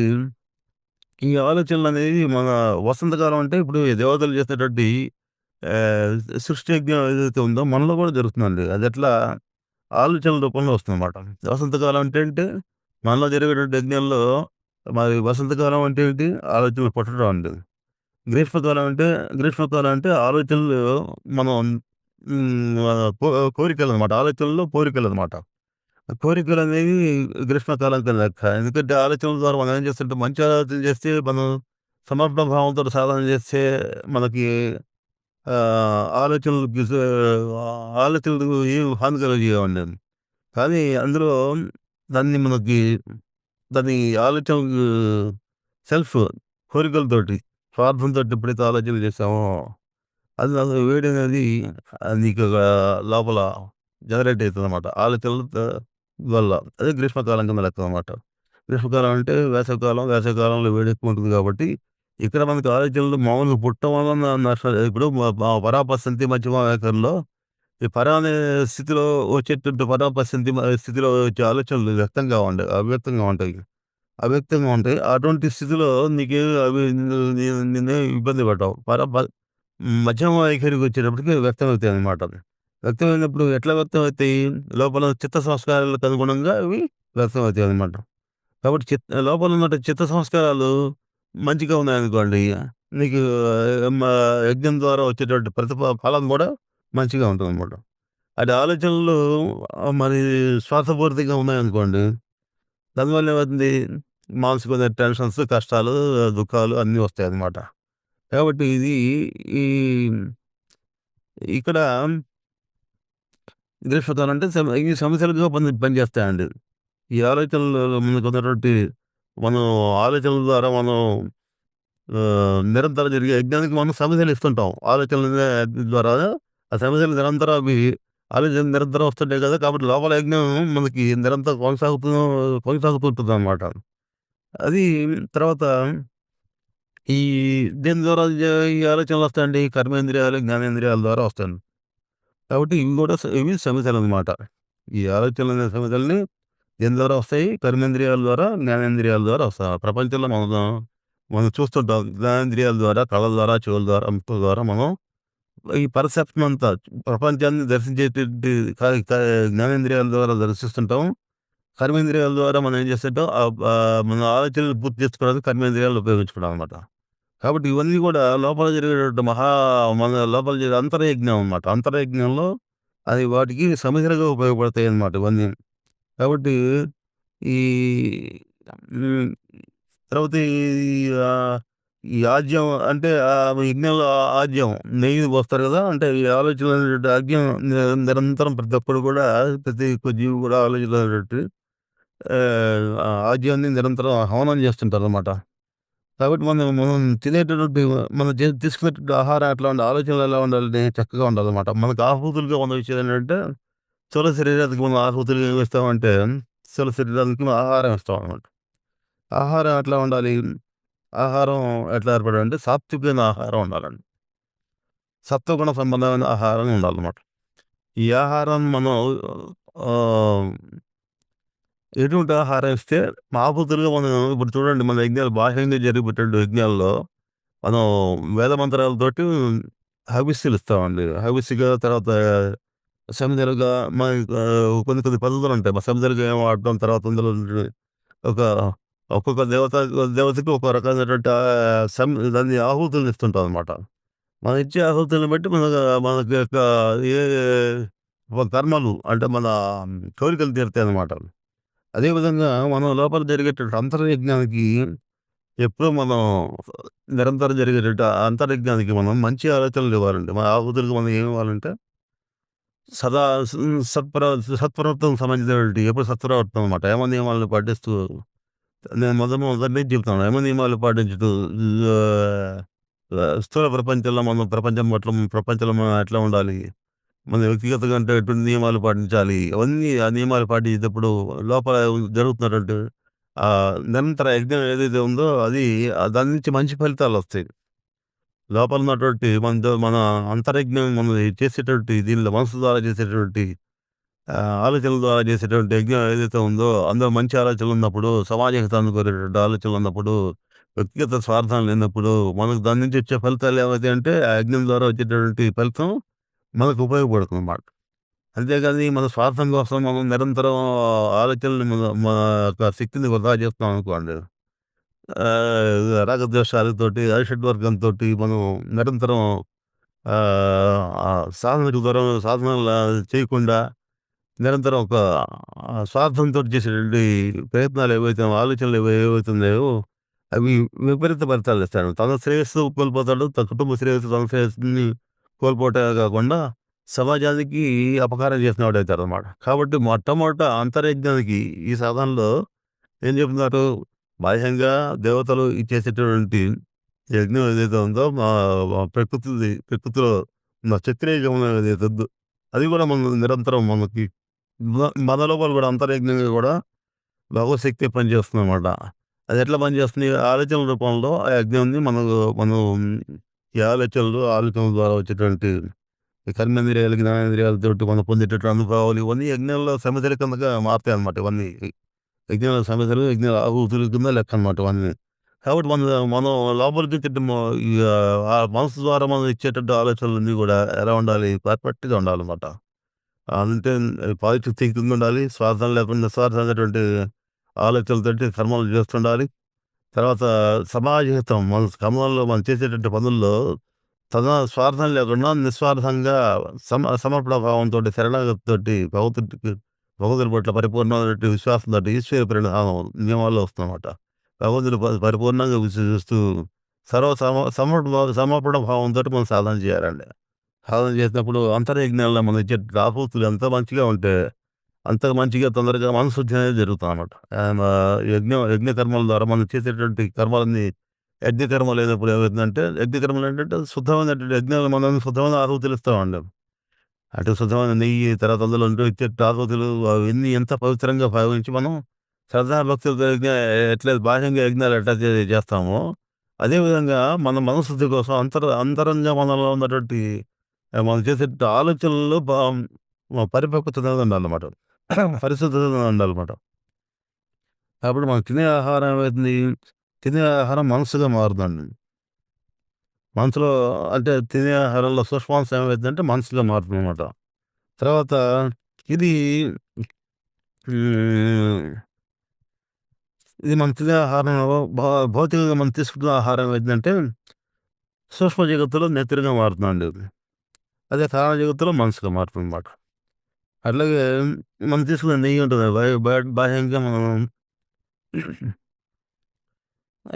ఈ ఆలోచనలనేవి మన వసంతకాలం అంటే ఇప్పుడు ఈ దేవతలు చేసేటువంటి ఆహ్, సృష్టి యజ్ఞం ఏదైతే ఉందో మనలో కూడా జరుగుతుందండి. అదెట్లా ఆలోచనల రూపంలో వస్తుందన్నమాట. వసంతకాలం అంటే మనలో జరిగేటువంటి యజ్ఞంలో మరి వసంతకాలం అంటే ఏంటి? ఆలోచనలు పుట్టడం అండి. గ్రీష్మకాలం అంటే గ్రీష్మకాలం అంటే ఆలోచనలు మనం కోరికలనమాట. ఆలోచనల్లో కోరికలనమాట. కోరికలనేవి గ్రీష్మకాలం కింద లెక్క. ఎందుకంటే ఆలోచనల ద్వారా మనం ఏం చేస్తుంటాం, మంచి ఆలోచనలు చేస్తే మనం సమర్పణ భావంతోటి సాధన చేస్తే మనకి ఆలోచనలకి ఆలోచనలు ఏం హాని కలుగజేయవండి. కానీ అందులో దాన్ని మనకి దాని ఆలోచనలు సెల్ఫ్ కోరికలతోటి, స్వార్థంతోటి ఎప్పుడైతే ఆలోచనలు చేసామో, అది నాకు వేడనేది నీకు లోపల జనరేట్ అయితదనమాట. ఆలోచనలు వల్ల. అదే గ్రీష్మకాలం కింద లెక్కనమాట. గ్రీష్మకాలం అంటే వేసవికాలం, వేసవికాలంలో వేడి ఎక్కువుంటుంది కాబట్టి, ఇక్కడ మనకి ఆలోచనలు మామూలుగా పుట్టడం వలన ఇప్పుడు పరాపశ్యంతి మధ్యమ వైఖరిలో ఈ అనే స్థితిలో వచ్చేటువంటి పరాపశ్యంతి స్థితిలో వచ్చే ఆలోచనలు వ్యక్తంగా ఉండవు. అవ్యక్తంగా ఉంటాయి. అవ్యక్తంగా ఉంటాయి. అటువంటి స్థితిలో నీకు అవి నిన్నేం ఇబ్బంది పెట్టవు. మధ్యమ వైఖరికి వచ్చేటప్పటికి వ్యక్తమవుతాయనమాట. వ్యక్తమైనప్పుడు ఎట్లా వ్యక్తమవుతాయి? లోపల చిత్త సంస్కారాలకు అనుగుణంగా అవి వ్యక్తమవుతాయనమాట. కాబట్టి లోపల ఉన్న చిత్త సంస్కారాలు మంచిగా ఉన్నాయనుకోండి, నీకు మ యజ్ఞం ద్వారా వచ్చేటువంటి ఫలం కూడా మంచిగా ఉంటుందనమాట. అది ఆలోచనలు మరి స్వార్థపూరితంగా ఉన్నాయనుకోండి, దానివల్ల ఏమవుతుంది? మానసికమైన టెన్షన్స్, కష్టాలు, దుఃఖాలు అన్నీ వస్తాయన్నమాట. కాబట్టి ఇది ఈ ఇక్కడ గ్రీష్మకాలం అంటే ఇవి సమస్యలుగా పనిచేస్తాయండి. ఈ ఆలోచనలు మనకున్నటువంటి మనం ఆలోచనల ద్వారా మనం నిరంతరం జరిగే యజ్ఞానికి మనం సమస్యలు ఇస్తుంటాం. ఆలోచనల ద్వారా ఆ సమస్యలు నిరంతరం అవి ఆలోచనలు నిరంతరం వస్తుంటాయి కదా! కాబట్టి లోపల యజ్ఞం మనకి నిరంతరం కొనసాగుతూ ఉంటుందనమాట. అది తర్వాత ఈ దేని ద్వారా ఈ ఆలోచనలొస్తాయండి? కర్మేంద్రియాలు, జ్ఞానేంద్రియాల ద్వారా వస్తాయండి. కాబట్టి ఇవి కూడా ఇవి సమస్యలనమాట. ఈ ఆలోచనలనే సమస్యలని దేని ద్వారా వస్తాయి? కర్మేంద్రియాల ద్వారా, జ్ఞానేంద్రియాల ద్వారా వస్తాయి. ప్రపంచంలో మనం చూస్తుంటాం. జ్ఞానేంద్రియాల ద్వారా, కళ్ళ ద్వారా, చెవుల ద్వారా, ముక్కుల ద్వారా మనం ఈ పర్సెప్షన్ అంతా ప్రపంచాన్ని దర్శించేటువంటి క క జ్ఞానేంద్రియాల ద్వారా దర్శిస్తుంటాం. కర్మేంద్రియాల ద్వారా మనం ఏం చేస్తుంటాం? మన ఆలోచనలు పూర్తి చేసుకోవడానికి కర్మేంద్రియాలను ఉపయోగించుకుంటాం అనమాట. కాబట్టి ఇవన్నీ కూడా లోపల జరిగేటువంటి మన లోపల జరిగే అంతర్యజ్ఞం అనమాట. అంతర్యజ్ఞంలో అది వాటికి సమిధలుగా ఉపయోగపడతాయన్నమాట ఇవన్నీ. కాబట్టి ఈ హ్మ్. తర్వాత ఈ ఆజ్యం అంటే యజ్ఞంలో ఆజ్యం నెయ్యి పోస్తారు కదా! అంటే ఈ ఆలోచనలనేటువంటి ఆజ్యం నిరంతరం ప్రతి ఒక్కడు కూడా ప్రతి ఒక్క జీవి కూడా ఆలోచనలనేటువంటి ఆజ్యాన్ని నిరంతరం హవనం చేస్తుంటారనమాట. కాబట్టి మనం తినేటటువంటి మనం తీసుకునేటువంటి ఆహారం ఎట్లా ఉండాలి, ఆలోచనలు ఎలా ఉండాలి, చక్కగా ఉండాలన్నమాట. మనకు ఆహుతులుగా ఉన్న విషయం ఏంటంటే, స్థూల శరీరానికి మనం ఆహుతులుగా ఏమి ఇస్తామంటే, స్థూల శరీరానికి మనం ఆహారం ఇస్తామన్నమాట. ఆహారం ఎట్లా ఉండాలి? ఆహారం ఎట్లా ఏర్పడాలంటే సాత్వికమైన ఆహారం ఉండాలండి. సత్వగుణ సంబంధమైన ఆహారం ఉండాలన్నమాట. ఈ ఆహారం మనం ఆహ్, ఎటువంటి ఆహారం ఇస్తే ఆహుతులుగా మనం ఇప్పుడు చూడండి మన యజ్ఞాలు బాహ్యంగా జరిగేటటువంటి యజ్ఞాల్లో మనం వేద మంత్రాలతోటి హవిస్సులు ఇస్తామండి. హవిస్సుగా తర్వాత సమిధలుగా కొన్ని కొన్ని పద్ధతులుంటాయి. సమిధలుగా ఏం వాడటం, తర్వాత అందులో ఒక ఒక్కొక్క దేవతకి ఒక రకమైనటువంటి దాన్ని ఆహుతులు ఇస్తుంటామనమాట. మనం ఇచ్చే ఆహుతులను బట్టి మనకి యొక్క ఏ కర్మలు అంటే మన కోరికలు తీరుతాయనమాట. అదేవిధంగా మనం లోపల జరిగేటటువంటి అంతర్యజ్ఞానికి ఎప్పుడూ మనం నిరంతరం జరిగేటట్టు అంతర్యజ్ఞానికి మనం మంచి ఆలోచనలు ఇవ్వాలండి. మన ఆహుతులకు మనం ఏమివ్వాలంటే సదా స్ సత్ప్ర సత్ప్రవర్తనకు సంబంధించినటువంటి ఎప్పుడు సత్ప్రవర్తన అనమాట. యమ నియమాలను పాటిస్తూ నేను మొదటి నుంచి చెప్తాను. యమ నియమాలు పాటించుతూ ఆహ్, స్థూల ప్రపంచంలో మనం ప్రపంచంలో మనం ఎట్లా ఉండాలి? మన వ్యక్తిగతంగా అంటే ఎటువంటి నియమాలు పాటించాలి? అవన్నీ ఆ నియమాలు పాటించేటప్పుడు లోపల జరుగుతున్నటువంటి నిరంతర యజ్ఞం ఏదైతే ఉందో అది దాని నుంచి మంచి ఫలితాలొస్తాయి. లోపల ఉన్నటువంటి మన అంతర్యజ్ఞం మనం చేసేటువంటి దీనిలో మనసు ద్వారా చేసేటువంటి ఆలోచనల ద్వారా చేసేటువంటి యజ్ఞం ఏదైతే ఉందో, అందులో మంచి ఆలోచనలున్నప్పుడు, సమాజహితాన్ని కోరేటువంటి ఆలోచనలున్నప్పుడు, వ్యక్తిగత స్వార్థం లేనప్పుడు, మనకు దాని నుంచి వచ్చే ఫలితాలు ఏవైతాయి అంటే, ఆ యజ్ఞం ద్వారా వచ్చేటటువంటి ఫలితం మనకు ఉపయోగపడుతుందన్నమాట. అంతేగాని మన స్వార్థం కోసం మనం నిరంతరం ఆలోచనలు మన యొక్క శక్తిని వృధా చేస్తున్నామనుకోండి, రాగద్వేషాలతోటి, అరిషడ్వర్గంతోటి మనం నిరంతరం సాధనకు సాధనలు చేయకుండా నిరంతరం ఒక స్వార్థంతోటి చేసేటువంటి ప్రయత్నాలు ఏవైతే ఆలోచనలు ఏవైతే ఉన్నాయో, అవి విపరీత ఫలితాలిస్తాడు. తన శ్రేయస్సు కోల్పోతాడు. తన కుటుంబ శ్రేయస్సు, తన శ్రేయస్సుని కోల్పోవటమే కాకుండా, సమాజానికి అపకారం చేసినవాడైతాడనమాట. కాబట్టి మొట్టమొదట అంతర్యజ్ఞానికి ఈ సాధనలో ఏం చెప్తున్నారు? బాహ్యంగా దేవతలు చేసేటటువంటి యజ్ఞం ఏదైతే ఉందో, ప్రకృతిలో ఉన్న చక్రీయ గమనం ఏదైతే ఉందో, అది కూడా మనం నిరంతరం మనకి మన లోపల కూడా అంతర్యజ్ఞంగా కూడా భగవత్ శక్తి పనిచేస్తుందనమాట. అది ఎట్లా పనిచేస్తుంది? ఆలోచనల రూపంలో ఆ యజ్ఞాన్ని మనం ఈ ఆలోచనల ద్వారా వచ్చేటువంటి ఈ కర్మేంద్రియాలు, జ్ఞానేంద్రియాలతోటి మనం పొందేటటువంటి అనుభవాలు ఇవన్నీ యజ్ఞంలో సమిధుల కిందగా మారతాయన్నమాట ఇవన్నీ. యజ్ఞాల సమిధులు, యజ్ఞాల ఆహుతుల కింద లెక్కనమాట ఇవన్నీ. కాబట్టి మనం లోపలికి ఈ ఆ మనసు ద్వారా మనం ఇచ్చేటటువంటి ఆలోచనలన్నీ కూడా ఎలా ఉండాలి? పర్ఫెక్ట్‌గా ఉండాలన్నమాట. అంటే పాజిటివ్ థింకింగ్ ఉండాలి. స్వార్థం లేకుండా నిస్వార్థమైనటువంటి ఆలోచనలతోటి కర్మలు చేస్తుండాలి. తర్వాత సమాజహితం మన కర్మల్లో మనం చేసేటువంటి పనుల్లో స్వార్థం లేకుండా నిస్వార్థంగా సమర్పణ భావంతోటి, శరణాగతితోటి భగవంతుడి పట్ల పరిపూర్ణమైనటువంటి విశ్వాసంతోటి ఈశ్వర పరిణామం నియమాల్లో వస్తుందన్నమాట. భగవంతుడు పరిపూర్ణంగా విశ్వసిస్తూ సమర్పణ భావంతోటి మనం సాధన చేయాలండి. సాధన చేసినప్పుడు అంతర్యజ్ఞానంలో మనం ఇచ్చే ఆహుతులు ఎంత మంచిగా ఉంటే, అంత మంచిగా తొందరగా మనశుద్ధి అనేది జరుగుతుందనమాట. యజ్ఞ కర్మల ద్వారా మనం చేసేటువంటి కర్మలన్నీ యజ్ఞ కర్మ లేనప్పుడు ఏమవుతుందంటే, యజ్ఞ కర్మలు ఏంటంటే శుద్ధమైనటువంటి యజ్ఞాలు మనం శుద్ధమైన ఆహుతులు ఇస్తామండి. అంటే శుద్ధమైన నెయ్యి, తర్వాత అందులో ఇచ్చే ఆహుతులు అవన్నీ ఎంత పవిత్రంగా భావించి మనం శ్రద్ధాభక్తులతో ఎట్లయితే బాహ్యంగా యజ్ఞాలు ఎట్లా చేస్తామో, అదేవిధంగా మన మనశుద్ధి కోసం అంతరంగా మనలో ఉన్నటువంటి మనం చేసే ఆలోచనల్లో పరిపక్వత అనేది ఉండాలన్నమాట. పరిశుద్ధత ఉండాలన్నమాట. కాబట్టి మనం తినే ఆహారం ఏమైతుంది? తినే ఆహారం మనసుగా మారుతుందండి. మనసులో అంటే తినే ఆహారంలో సూక్ష్మాంశం ఏమైద్దంటే మనసుగా మారుతుందన్నమాట. తర్వాత ఇది హ్మ్. ఇది మనం తినే ఆహారంలో భౌతికంగా మనం తీసుకుంటున్న ఆహారం ఏమైద్దంటే సూక్ష్మ జగత్తులో నెత్తురుగా మారుతుందండి ఇది. అదే కారణ జగత్తులో మనసుగా మారుతుందన్నమాట. అట్లాగే మనం తీసుకునే నెయ్యి ఉంటుంది. బాహ్యంగా మనం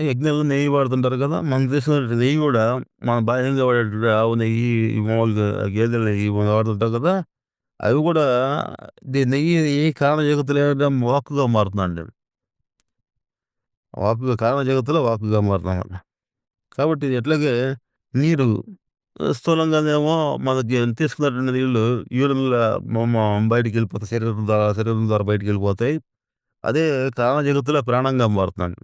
యజ్ఞంలో నెయ్యి వాడుతుంటారు కదా! మనం తీసుకునే నెయ్యి గూడా మనం బాహ్యంగా వాడేటువంటి ఆవు నెయ్యి, మామూలుగా గేదెల నెయ్యి మనం వాడుతుంటాం కదా! అవి గూడా నెయ్యి కారణ జగత్తులో ఏమంటే వాక్కుగా మారుతుందండి. కారణ జగత్తులో వాక్కుగా మారుతుందన్నమాట. కాబట్టి ఇది ఎట్లాగే నీరు స్థూలంగానేమో మనకి తీసుకున్నటువంటి నీళ్ళు యూరిన్‌లా బయటికెళ్ళిపోతాయి. శరీరం ద్వారా బయటికెళ్ళిపోతాయి. అదే కారణ జగత్తులో ప్రాణంగా మారుతుందండి.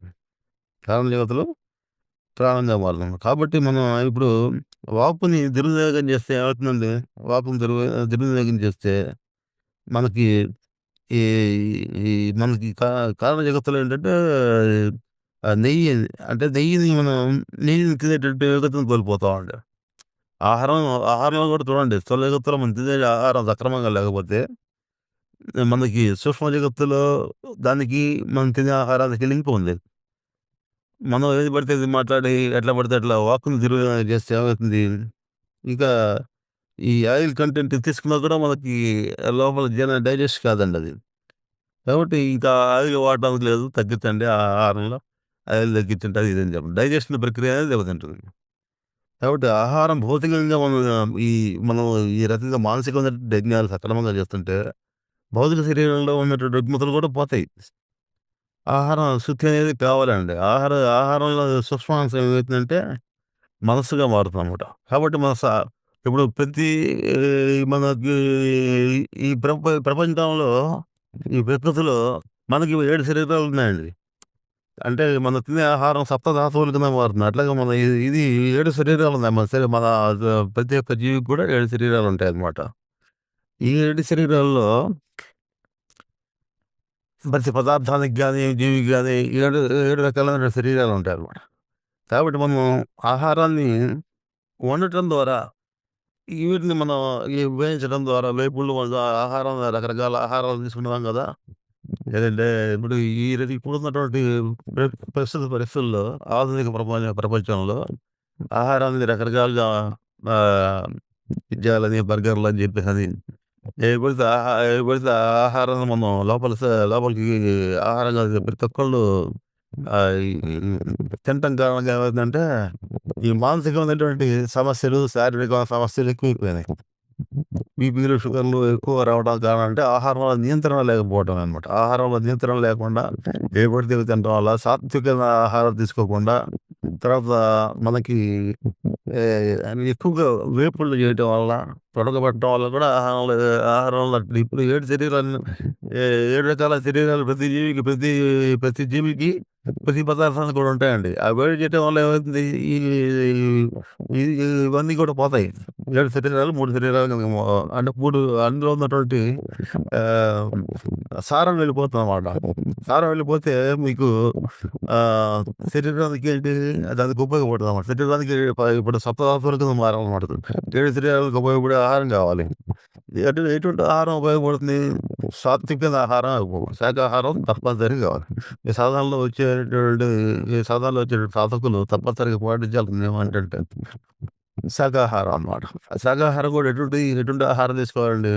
కారణ జగత్తులో ప్రాణంగా మారుతుంది. కాబట్టి మనం ఇప్పుడు వాక్కుని దుర్వినియోగం చేస్తే ఏమవుతుందండి? వాక్కుని దుర్వినియోగం చేస్తే మనకి ఈ ఈ మనకి కారణ జగత్తులో ఏంటంటే నెయ్యి అంటే నెయ్యిని తినేటటువంటి యోగ్యతను కోల్పోతామండి. ఆహారం ఆహారంలో కూడా చూడండి స్థూల జగత్తులో మనం తినే ఆహారం సక్రమంగా లేకపోతే మనకి సూక్ష్మ జగత్తులో దానికి మనం తినే ఆహారానికి లింక్ ఉంది. మనం ఏది పడితే అది మాట్లాడి ఎట్లా పడితే అట్లా వాక్కుని దుర్వినియోగం చేస్తే ఏమవుతుంది? ఇంకా ఈ ఆయిల్ కంటెంట్ తీసుకున్నా కూడా మనకి లోపల డైజెస్ట్ కాదండి అది. కాబట్టి ఇంకా ఆయిల్ వాడడానికి లేదు. తగ్గించండి ఆహారంలో. ఆయిల్ తగ్గించండి అది ఇది అని చెప్పండి. డైజెషన్ ప్రక్రియ అనేది దెబ్బతింటుంది. కాబట్టి ఆహారం భౌతికంగా ఈ మనం ఈ రకంగా మానసికమైనటువంటి యజ్ఞాలు సక్రమంగా చేస్తుంటే, భౌతిక శరీరంలో ఉన్నటువంటి రుగ్మతలు కూడా పోతాయి. ఆహారం శుద్ధి అనేది కావాలండి. ఆహారంలో సూక్ష్మాంశం ఏమైతుందంటే మనస్సుగా మారుతుందనమాట. కాబట్టి మన ఇప్పుడు ప్రతి మనకి ఈ ప్రపంచంలో ఈ ప్రకృతిలో మనకి 7 శరీరాలు ఉన్నాయండి. అంటే మనం తినే ఆహారం సప్తధాతువుల కింద మారుతుంది. అట్లాగే మన ఇది 7 శరీరాలు ఉన్నాయి. మన ప్రతి ఒక్క జీవికి కూడా 7 శరీరాలు ఉంటాయన్నమాట. ఈ 7 శరీరాల్లో ప్రతి పదార్థానికి గాని, జీవికి గాని 7 రకాలైన శరీరాలు ఉంటాయన్నమాట. కాబట్టి మనం ఆహారాన్ని వండటం ద్వారా వీటిని మనం వేయించడం ద్వారా వేపుళ్ళు ఆహారం రకరకాల ఆహారాలు తీసుకుంటున్నాం కదా! ఏదంటే ఇప్పుడు ఇప్పుడున్నటువంటి ప్రస్తుత పరిస్థితుల్లో ఆధునిక ప్రపంచంలో ఆహారాన్ని రకరకాలుగా ఆహ్, పిజ్జాలని, బర్గర్‌లని చెప్పేసని ఏవి పడితే ఆ ఆహారాన్ని మనం లోపలికి ఆహారంగా ప్రతి ఒక్కళ్ళు ఈ తినటం కారణంగా ఏమైందంటే, ఈ మానసికమైనటువంటి సమస్యలు, శారీరక సమస్యలు ఎక్కువైపోయినాయి. బీపీలు, షుగర్‌లు ఎక్కువ రావడం కారణం అంటే ఆహారంలో నియంత్రణ లేకపోవడం అనమాట. ఆహారంలో నియంత్రణ లేకుండా ఏవి పడితే అవి తినడం వల్ల, సాత్వికమైన ఆహారం తీసుకోకుండా, తర్వాత మనకి ఎక్కువగా వేపుళ్ళు చేయటం వల్ల, ఉడకబెట్టడం వల్ల కూడా ఆహారంలో ఇప్పుడు 7 శరీరాలు 7 రకాల శరీరాలు ప్రతి జీవికి ప్రతి పదార్థానికి కూడా ఉంటాయండి. ఆ వేడి చేయటం వల్ల ఏమవుతుంది ఈ ఈ ఇవన్నీ కూడా పోతాయి. 7 శరీరాలు 3 శరీరాలు అంటే 3 అందులో ఉన్నటువంటి ఆహ్, సారం వెళ్ళిపోతుందన్నమాట. సారం వెళ్ళిపోతే మీకు ఆహ్, శరీరానికి ఏంటి దానికి ఉపయోగపడదన్నమాట. శరీరానికి ఇప్పుడు సప్తధాతువుల కింద మారాలన్నమాట. 7 శరీరాలకు ఉపయోగపడే ఆహారం కావాలి. ఎటువంటి ఆహారం ఉపయోగపడుతుంది? సాత్వికమైన ఆహారం, శాకాహారం తప్పనిసరిగా కావాలి. ఈ సాధారణంలో వచ్చేటువంటి సాధకులు తప్పనిసరిగా పాటించాల్సింది ఏమంటే శాకాహారం అన్నమాట. ఆ శాకాహారం కూడా ఎటువంటి ఆహారం తీసుకోవాలండి?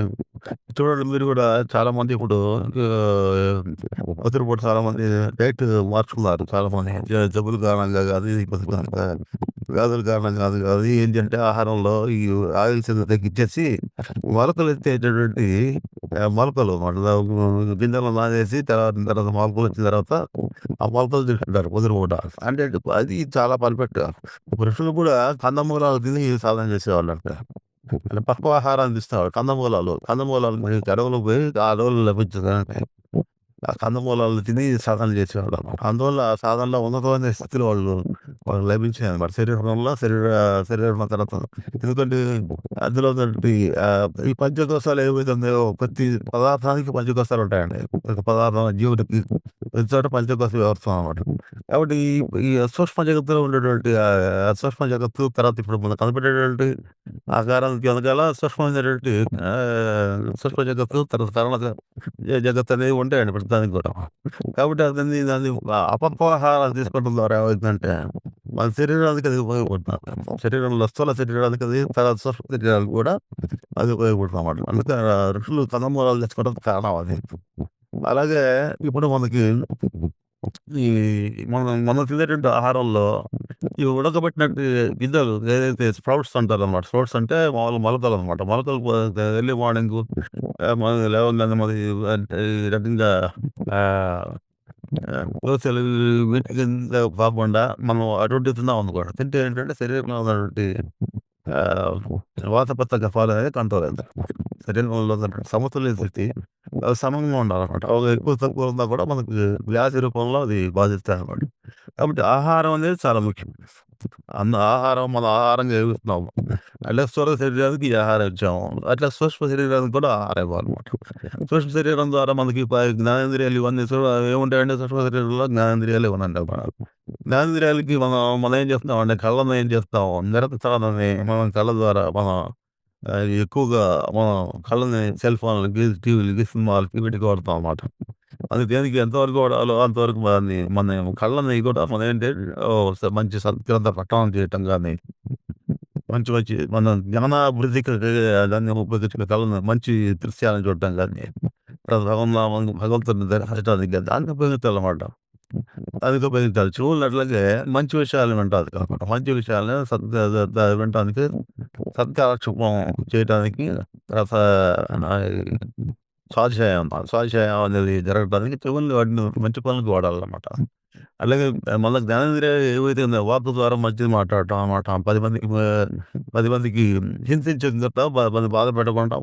చూడండి మీరు కూడా చాలామంది ఇప్పుడు ఒత్తిడి పూట చాలామంది డైట్ మార్చుకున్నారు చాలామంది. జబ్బుల కారణంగా కాదు, వ్యాధుల కారణంగా కాదు. ఏంటంటే ఆహారంలో ఈ ఆయిల్స్ తగ్గించేసి మొలకలెత్తేటటువంటి మొలకలు గింజలు నానేసి తర్వాత మొలకలు వచ్చిన తర్వాత ఆ మొలకలు తింటుంటారు పొద్దున పూట. అంటే అది చాలా పర్ఫెక్ట్. పురుషులు కూడా కందమూలాలు తిని సాధన చేసేవాళ్ళంట. అంటే పక్వ ఆహారాన్ని తీస్తారు. కందమూలాలు మనకి అడవులకు పోయి ఆ అడవుల్లో లభించదంటే ఆ కందమూలాలు తిని సాధన చేసేవాళ్ళం. అందువల్ల ఆ సాధనలో ఉన్నతమైన స్థితిలో వాళ్ళు లభించాయన్నమాట. శరీరం తర్వాత ఎందుకంటే అందులో ఉన్నటువంటి ఈ పంచకోశాలు ఏవైతే ఉన్నాయో ప్రతి పదార్థానికి పంచకోశాలు ఉంటాయండి. ఒక పదార్థం జీవుడికి ప్రతి చోట పంచకోశ వ్యవస్థ అనమాట. కాబట్టి ఈ సూక్ష్మ జగత్తులో ఉండేటువంటి సూక్ష్మ జగత్తు తర్వాత ఇప్పుడు మనం కనిపెట్టేటువంటి ఆకారానికి వెనకాల సూక్ష్మమైనటువంటి సూక్ష్మ జగత్తు తర్వాత జగత్తు అనేవి ఉంటాయండి ప్రతిదానికి కూడా. కాబట్టి దాన్ని అపక్వాహారం తీసుకోవడం ద్వారా ఏమవుతుందంటే మన శరీరానికి అది ఉపయోగపడుతుంది. శరీరంలో స్థూల శరీరానికి అది తర్వాత సూక్ష్మ శరీరానికి కూడా అది ఉపయోగపడుతుంది అన్నమాట. అందుకే ఋషులు కందమూలాలు తెచ్చుకోవడానికి కారణం అది. అలాగే ఇప్పుడు మనకి ఈ మనం తినేటువంటి ఆహారంలో ఈ ఉడకబెట్టినట్టు గింజలు ఏదైతే స్ప్రౌట్స్ అంటారనమాట. స్ప్రౌట్స్ అంటే మామూలుగా మొలకలనమాట. మొలకలు ఎర్లీ మార్నింగు మనం లేవగానే మరి అంటే ఈ రకంగా ఆహ్, దోసలు వీటి కింద కాకుండా మనం అటువంటివి తిన్నామనుకోండి. తింటే ఏంటంటే శరీరంలో ఉన్నటువంటి ఆహ్, వాతపిత్త కఫాలు అనేది కంట్రోల్ అవుతాయి. శరీరంలో ఉన్నటువంటి సమతుల్య స్థితి సమంగా ఉండాలనమాట. ఎక్కువ తక్కువ ఉన్నా కూడా మనకు వ్యాధి రూపంలో అది బాధిస్తాయనమాట. కాబట్టి ఆహారం అనేది చాలా ముఖ్యం. ఆహారం మన ఆహారంగా ఏవిస్తున్నాము. అట్లా స్థూల శరీరానికి ఈ ఆహారం ఇచ్చాము. అట్లా సూక్ష్మ శరీరానికి కూడా ఆహారం ఇవ్వాలనమాట. సూక్ష్మ శరీరం ద్వారా మనకి జ్ఞానేంద్రియాలు ఇవన్నీ ఏముంటాయంటే సూక్ష్మ శరీరంలో జ్ఞానేంద్రియాలు ఇవన్నీ జ్ఞానేంద్రియాలకి మనం ఏం చేస్తున్నామంటే కళ్ళను ఏం చేస్తాం నిరంతరాన్ని మనం కళ్ళ ద్వారా మనం ఎక్కువగా మనం కళ్ళని సెల్ ఫోన్‌లకి, టీవీలకి, సినిమాలకి వీటికి వాడతాం అన్నమాట. అది దేనికి ఎంతవరకు వాడాలో అంతవరకు మన కళ్ళని కూడా మనం ఏంటి మంచి సత్గ్రంథ పఠనం చేయటం గాని, మంచి మంచి మన జ్ఞానాభివృద్ధికి దాన్ని ఉపయోగించిన కళను మంచి దృశ్యాలను చూడటం గానీ, భగవన్నామం భగవంతుడిని దర్శించడానికి గాని దానికి ఉపయోగించాలన్నమాట. దానికి ఉపయోగించాలి. చెవులు అట్లాగే మంచి విషయాలు వింటాది కాకుండా, మంచి విషయాలను వినటానికి, సత్కారక్షేపం చేయటానికి, తర్వాత స్వాధ్యాయం, స్వాధ్యాయం అనేది జరగడానికి చెవుల్ని వాటిని మంచి పనులకు వాడాలన్నమాట. అలాగే మళ్ళా జ్ఞానేంద్రియాలు ఏవైతే ఉన్నాయో వాక్ ద్వారా మంచిది మాట్లాడటం అన్నమాట. 10 మందికి హింసించకుండా, మంది బాధ పెట్టకుండా,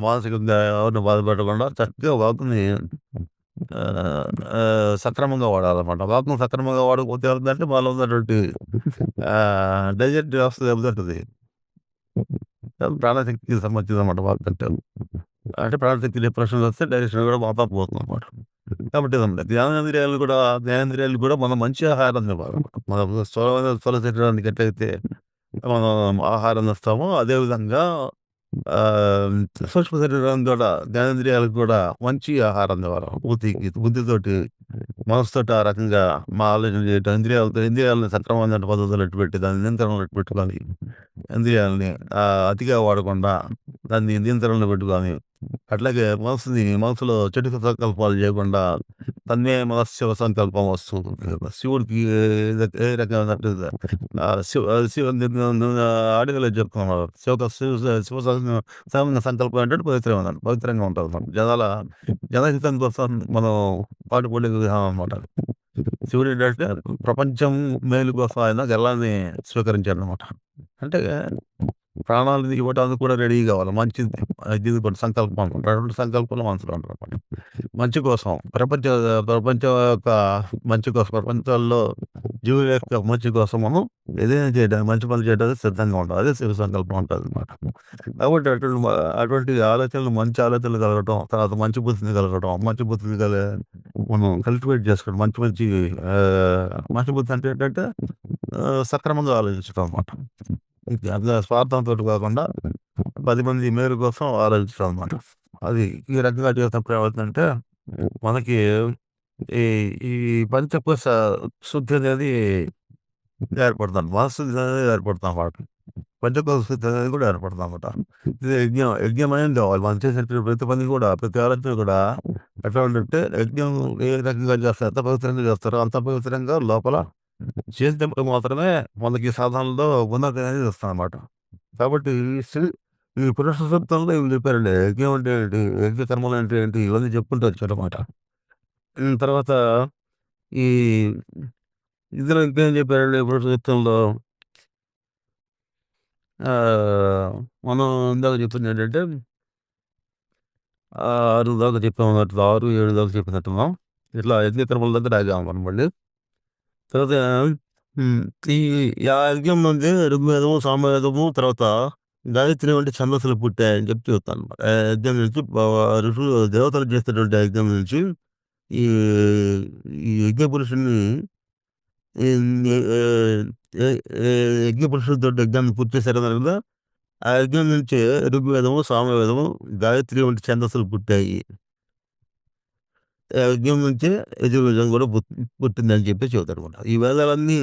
మానసికంగా ఎవరిని బాధ పెట్టకుండా చక్కగా వాక్‌ని సక్రమంగా వాడాలన్నమాట. వాక్‌ని సక్రమంగా వాడకపోతే ఏమవుతుందంటే మనలో ఉన్నటువంటి డైజెస్ట్ వ్యవస్థ దెబ్బతింటది. ప్రాణశక్తికి సంబంధించిందన్నమాట వాక్ అంటే. అంటే ప్రాణశక్తి డిప్రెషన్ వస్తే డైజెషన్ కూడా మొత్తం పోతుందన్నమాట. కాబట్టి జ్ఞానేంద్రియాలు కూడా మనం మంచి ఆహారాన్ని ఇవ్వాలన్నమాట. మనం స్థూల శరీరానికి ఎట్లయితే మనం ఆహారం ఇస్తామో అదేవిధంగా ఆహ్, సూక్ష్మ శరీరానికి కూడా, జ్ఞానేంద్రియాలకు కూడా మంచి ఆహారాన్ని ఇవ్వాలి. బుద్ధితోటి, మనసుతోటి ఆ రకంగా ఆలోచన చేయటం, ఇంద్రియాలని సక్రమమైన పద్ధతిలో పెట్టి దాన్ని నియంత్రణలో పెట్టుకొని, ఇంద్రియాలని అతిగా వాడకుండా దాన్ని నియంత్రణలో పెట్టుకొని, అట్లాగే మనసులో చెడు సంకల్పాలు చేయకుండా తన్మే మనస్సు సంకల్పం వస్తు. శివుడికి ఏ రకమైనటువంటి ఆడియోలో చెప్తున్నారు. సంకల్పం ఏంటంటే పవిత్రంగా ఉంటుంది. జనహితం కోసం మనం పాటుపడే విధానం అనమాట. శివుడు ఏంటంటే ప్రపంచం మేలు కోసం ఆయన గల్లాన్ని స్వీకరించాడనమాట. అంటే ప్రాణాలు ఇవ్వడానికి కూడా రెడీ కావాలి. మంచిది ఇది కూడా సంకల్పం. 2 సంకల్పాలు మనసులో ఉండాలన్నమాట. మంచి కోసం ప్రపంచం యొక్క మంచి కోసం, ప్రపంచంలో జీవుల యొక్క మంచి కోసం మనం ఏదైనా చేయడానికి, మంచి పనులు చేయడానికి సిద్ధంగా ఉండాలి. అదే శివ సంకల్పం ఉంటదన్నమాట. కాబట్టి అటువంటి ఆలోచనలు, మంచి ఆలోచనలు కలగటం, తర్వాత మంచి బుద్ధిని కలగటం, మంచి బుద్ధిని మనం కల్టివేట్ చేసుకోవడం. మంచి బుద్ధి అంటే ఏంటంటే సక్రమంగా ఆలోచించడం అన్నమాట. అందులో స్వార్థంతోటి కాకుండా 10 మంది మేలు కోసం ఆలోచించడం అన్నమాట. అది ఈ రకంగా చేసినప్పుడు ఏమవుతుందంటే మనకి ఈ ఈ పంచకోశ శుద్ధి అనేది ఏర్పడుతుంది. మనశ్శుద్ధి అనేది ఏర్పడుతుందన్నమాట. పంచకోశ శుద్ధి అనేది కూడా ఏర్పడుతుందన్నమాట. ఇది యజ్ఞం అనేది కావాలి. మనం చేసేటువంటి ప్రతి పని కూడా, ప్రతి ఆలోచన కూడా ఎట్లా ఉందంటే, యజ్ఞం ఏ రకంగా చేస్తారు, ఎంత పవిత్రంగా చేస్తారో అంత పవిత్రంగా లోపల చేసినప్పుడు మాత్రమే మనకి సాధనలో ఉన్నతి అనేది వస్తుందన్నమాట. కాబట్టి ఈ పురుష సూక్తంలో ఇవి చెప్పారండి. యజ్ఞం అంటే ఏంటి? యజ్ఞ కర్మలు అంటే ఏంటి? ఇవన్నీ చెప్పుకుంటూ వచ్చారన్నమాట. తర్వాత ఈ ఇందులో ఇంకేం చెప్పారండి పురుష సూక్తంలో? మనం ఇందాక చెప్పింది ఏంటంటే 6 దాకా చెప్పామన్నట్టు, 6, 7 దాకా చెప్పినట్టున్నాం. ఇట్లా యజ్ఞ కర్మల దగ్గర ఆగాము మనం మళ్ళీ. తర్వాత ఈ యజ్ఞం నుండి ఋగ్వేదము, సామవేదము, తర్వాత గాయత్రి వంటి ఛందస్సులు పుట్టాయని చెప్పి చెప్తానన్నమాట. యజ్ఞం నుంచి ఋషులు, దేవతలు చేసేటువంటి యజ్ఞం నుంచి ఈ ఈ యజ్ఞ పురుషుడిని ఈ యజ్ఞ పురుషుడితోటి యజ్ఞాన్ని పూర్తి చేశారన్నారు కదా! ఆ యజ్ఞం నుంచే ఋగ్వేదము, సామవేదము, గాయత్రి వంటి ఛందస్సులు పుట్టాయి. యజ్ఞం నుంచే యజుర్వేదం కూడా పుట్టిందని చెప్పి చెబుతారన్నమాట. ఈ వేదాలన్నీ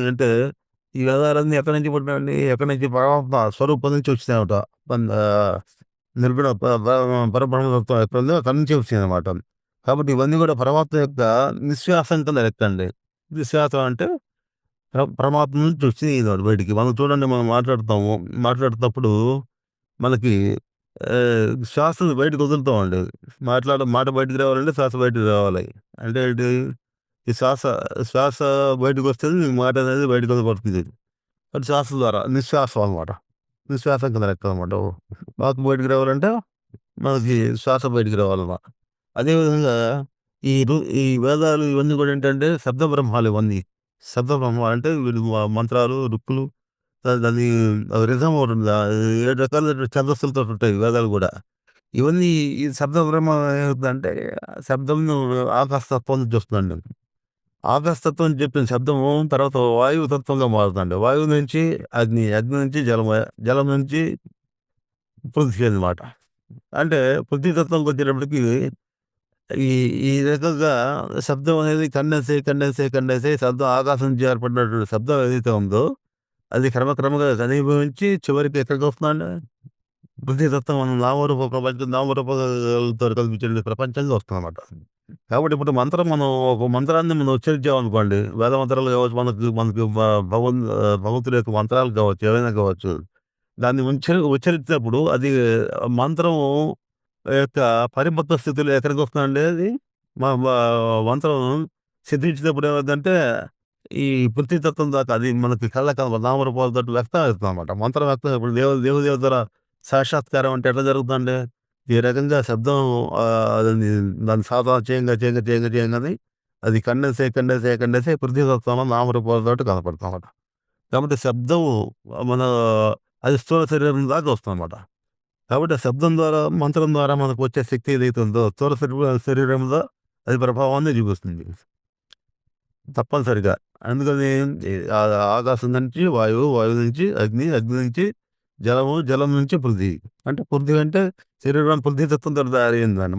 ఎక్కడి నుంచి పుట్టినాయండి? ఎక్కడి నుంచి? పరమాత్మ స్వరూపం నుంచి వచ్చినాయన్నమాట. నిర్గుణ పరబ్రహ్మతత్వం ఎక్కడుందో అక్కడి నుంచి వచ్చినాయన్నమాట. కాబట్టి ఇవన్నీ కూడా పరమాత్మ యొక్క నిశ్వాసం కింద లెక్కండి. నిశ్వాసం అంటే పరమాత్మ నుంచి వచ్చినాయి బయటికి. మనం చూడండి, మనం మాట్లాడుతున్నప్పుడు మనకి శ్వాసను బయటకు వదులుతామండి. మాట బయటకు రావాలంటే శ్వాస బయటకు రావాలి. అంటే ఏంటి? ఈ శ్వాస బయటకు వస్తేనే మాట అనేది బయటకు వదలబడుతుంది. అది శ్వాస ద్వారా నిశ్వాసం అనమాట. నిశ్వాసం కింద లెక్క అనమాట. వాక్ బయటకు రావాలంటే మనకి శ్వాస బయటకు రావాలన్నమాట. అదేవిధంగా ఈ వేదాలు ఇవన్నీ కూడా ఏంటంటే శబ్ద బ్రహ్మాలు ఇవన్నీ. శబ్ద బ్రహ్మాలు అంటే వీళ్ళు మంత్రాలు, రుక్కులు, దాని రిథమ్ ఒకటి ఉంది. 7 రకాల ఛందస్సులతో ఉంటాయి వేదాలు కూడా. ఇవన్నీ ఈ శబ్ద బ్రహ్మ ఏమవుతుందంటే శబ్దంను ఆకాశతత్వం నుంచి వస్తుందండి. ఆకాశతత్వం అని చెప్పిన శబ్దము తర్వాత వాయువు తత్వంగా మారుతుందండి. వాయువు నుంచి అగ్ని, అగ్ని నుంచి జలం నుంచి పృథ్వీ అనమాట. అంటే పృథ్వీ తత్వంకి వచ్చేటప్పటికి ఈ ఈ రకంగా శబ్దం అనేది కండెన్స్ అయ్యి శబ్దం ఆకాశం నుంచి ఏర్పడినటువంటి శబ్దం ఏదైతే ఉందో అది క్రమక్రమంగా ఘనీభవించి చివరికి ఎక్కడికొస్తుందండి? పృథ్వీతత్వం మనం నామరూప ప్రపంచం నామరూపాలతో కల్పించిన ప్రపంచంగా వస్తుందన్నమాట. కాబట్టి ఇప్పుడు మనం ఒక మంత్రాన్ని మనం ఉచ్చరించామనుకోండి, వేద మంత్రాలు కావచ్చు, మనకు భగవంతుడి యొక్క మంత్రాలు కావచ్చు, ఏవైనా కావచ్చు. దాన్ని ఉచ్చరించినప్పుడు అది మంత్రం యొక్క పరిపక్వ స్థితిలో ఎక్కడికొస్తుందండి అది? మ మంత్రం సిద్ధించినప్పుడు ఏమైద్దంటే, ఈ పృథ్వీతత్వం దాకా అది మనకి కళ్ళకి నామరూపాలతోటి వ్యక్తం అవుతుందన్నమాట. మంత్రం వ్యక్తం ఇప్పుడు దేవదేవతల సాక్షాత్కారం అంటే ఎట్లా జరుగుతుందండి? ఈ రకంగా శబ్దం అది దాన్ని సాధన చేయంగానే అది కండెన్స్ అయ్యి పృథ్వీతత్వంలో నామరూపాలతోటి కనపడుతుందన్నమాట. కాబట్టి శబ్దం మన అది స్థూల శరీరం దాకా వస్తుందన్నమాట. కాబట్టి ఆ శబ్దం ద్వారా, మంత్రం ద్వారా మనకొచ్చే శక్తి ఏదైతే ఉందో స్థూల శరీరంలో అది ప్రభావాన్ని చూపిస్తుంది. తప్పనిసరిగా. అందుకని ఆకాశం నుంచి వాయువు, వాయువు నుంచి అగ్ని, అగ్ని నుంచి జలము, జలం నుంచి పృథివీ. అంటే పృథివీ అంటే శరీరం పృథ్వీతత్వంతోటి తయారయిందండి.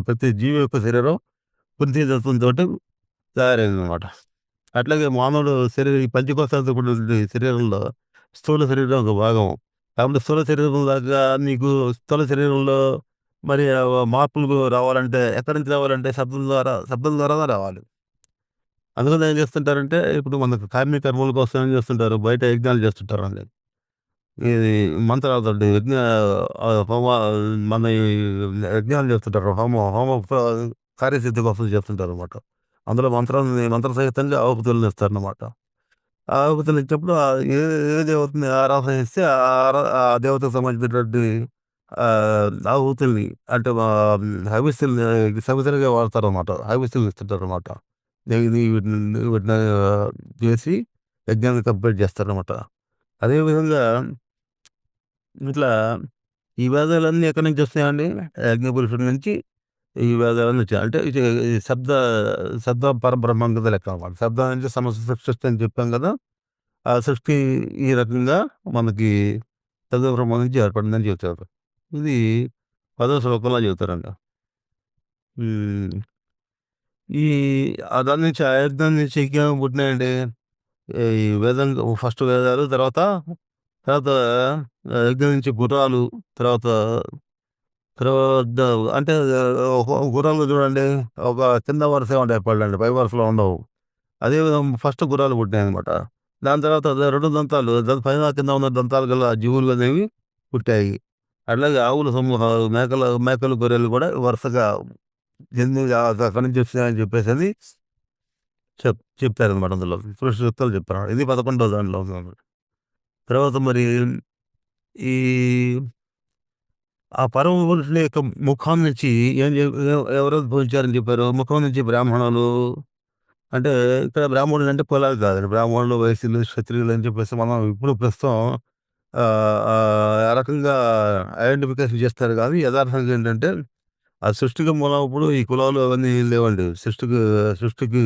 ప్రతి జీవి యొక్క శరీరం పృథ్వీతత్వంతోటి తయారైందనమాట. అట్లాగే మానవుడు ఈ పంచకోశాలతో కూడిన శరీరంలో స్థూల శరీరం ఒక భాగం. కాబట్టి స్థూల శరీరం దాకా నీకు స్థూల శరీరంలో మరి మార్పులు రావాలంటే ఎక్కడి నుంచి రావాలంటే శబ్దం ద్వారానే రావాలి. అందుకని ఏం చేస్తుంటారంటే, ఇప్పుడు మనకు కార్మిక కర్మల కోసం ఏం చేస్తుంటారు, బయట యజ్ఞాలు చేస్తుంటారండి. ఇది మంత్రాలతోటి హోమ మన ఈ యజ్ఞాలు చేస్తుంటారు. హోమ కార్యసిద్ధి కోసం చేస్తుంటారనమాట. అందులో మంత్ర సహితంగా ఆహుతులను ఇస్తారనమాట. ఆ ఆహుతులు ఇచ్చినప్పుడు ఏ ఏ దేవతని ఆరాధన చేస్తే ఆ దేవతకు సంబంధించినటువంటి ఆహుతుల్ని అంటే హవిస్సుల్ని సమిధలుగా వాడతారనమాట. హవిస్సులు ఇస్తుంటారనమాట. వీటిని చేసి యజ్ఞాన్ని కంప్లీట్ చేస్తారనమాట. అదేవిధంగా ఇట్లా ఈ వేదాలన్నీ ఎక్కడి నుంచి వస్తాయండి? యజ్ఞపురుషుడి నుంచి ఈ వేదాలన్నీ వచ్చాయి. అంటే ఈ శబ్ద పరబ్రహ్మం కింద లెక్క అనమాట. శబ్దం నుంచి సమస్త సృష్టి అని చెప్పాం కదా! ఆ సృష్టి ఈ రకంగా మనకి శబ్ద బ్రహ్మం నుంచి ఏర్పడిందని చెబుతారు. ఇది 10వ శ్లోకంలో చెబుతారండి. హ్మ్. ఈ దాని నుంచి ఆ యజ్ఞం నుంచి ఇంకేమేమి పుట్టినాయండి? ఈ వేదం ఫస్ట్ వేదాలు, తర్వాత తర్వాత యజ్ఞం నుంచి గుర్రాలు, తర్వాత తర్వాత అంటే గుర్రాలు చూడండి, ఒక కింద వరుసే ఉంటాయి పళ్ళండి, పై వరుసలో ఉండవు. అదేవిధంగా ఫస్ట్ గుర్రాలు పుట్టాయనమాట. దాని తర్వాత 2 దంతాలు, పైన కింద ఉన్న దంతాలు గల జీవులు అనేవి పుట్టాయి. అట్లాగే ఆవుల సమూహాలు, మేకలు, గొర్రెలు కూడా వరుసగా అక్కడి నుంచి వచ్చినాయని చెప్పేసని చెప్తారనమాట అందులో. సృష్టి సూక్తాలు చెప్తారు. ఇది 11వ దాంట్లో ఉంది. తర్వాత మరి ఈ ఆ పరమ పురుషుని యొక్క ముఖం నుంచి ఏం ఎవరు ఉద్భవించారని చెప్పారు? ముఖం నుంచి బ్రాహ్మణులు అంటే ఇక్కడ బ్రాహ్మణులు అంటే కులాలు కాదండి. బ్రాహ్మణులు, వైశ్యులు, క్షత్రియులు అని చెప్పేసి మనం ఇప్పుడు ప్రస్తుతం ఆ రకంగా ఐడెంటిఫికేషన్ చేస్తారు కానీ యథార్థంగా ఏంటంటే ఆ సృష్టికి మూలమప్పుడు ఈ కులాలు అవన్నీ ఏం లేవండి. సృష్టికి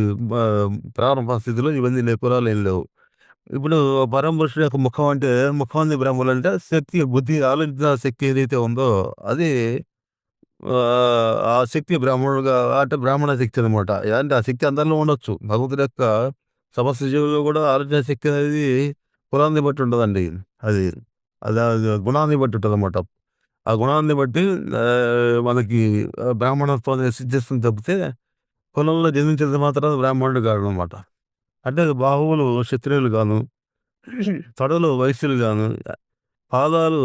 ప్రారంభ స్థితిలో ఇవన్నీ కులాలు ఏం లేవు. ఇప్పుడు పరమపురుషుడు యొక్క ముఖం బ్రహ్మలంటే శక్తి, బుద్ధి, ఆలోచించిన శక్తి ఏదైతే ఉందో అది ఆ శక్తి బ్రాహ్మణుడుగా అంటే బ్రాహ్మణ శక్తి అనమాట. అంటే ఆ శక్తి అందరిలో ఉండొచ్చు. భగవంతుడి యొక్క సమస్త జీవుల్లో కూడా ఆలోచన శక్తి అనేది కులాన్ని బట్టి ఉండదండి. అది అది గుణాన్ని బట్టి ఉంటదనమాట. ఆ గుణాన్ని బట్టి మనకి బ్రాహ్మణత్వం సిద్ధిస్తుంది తప్పితే కులంలో జన్మించినంత మాత్రాన బ్రాహ్మణుడు కాడనమాట. అంటే బాహువులు క్షత్రియులు గాను, తొడలు వైశ్యులు గాను, పాదాలు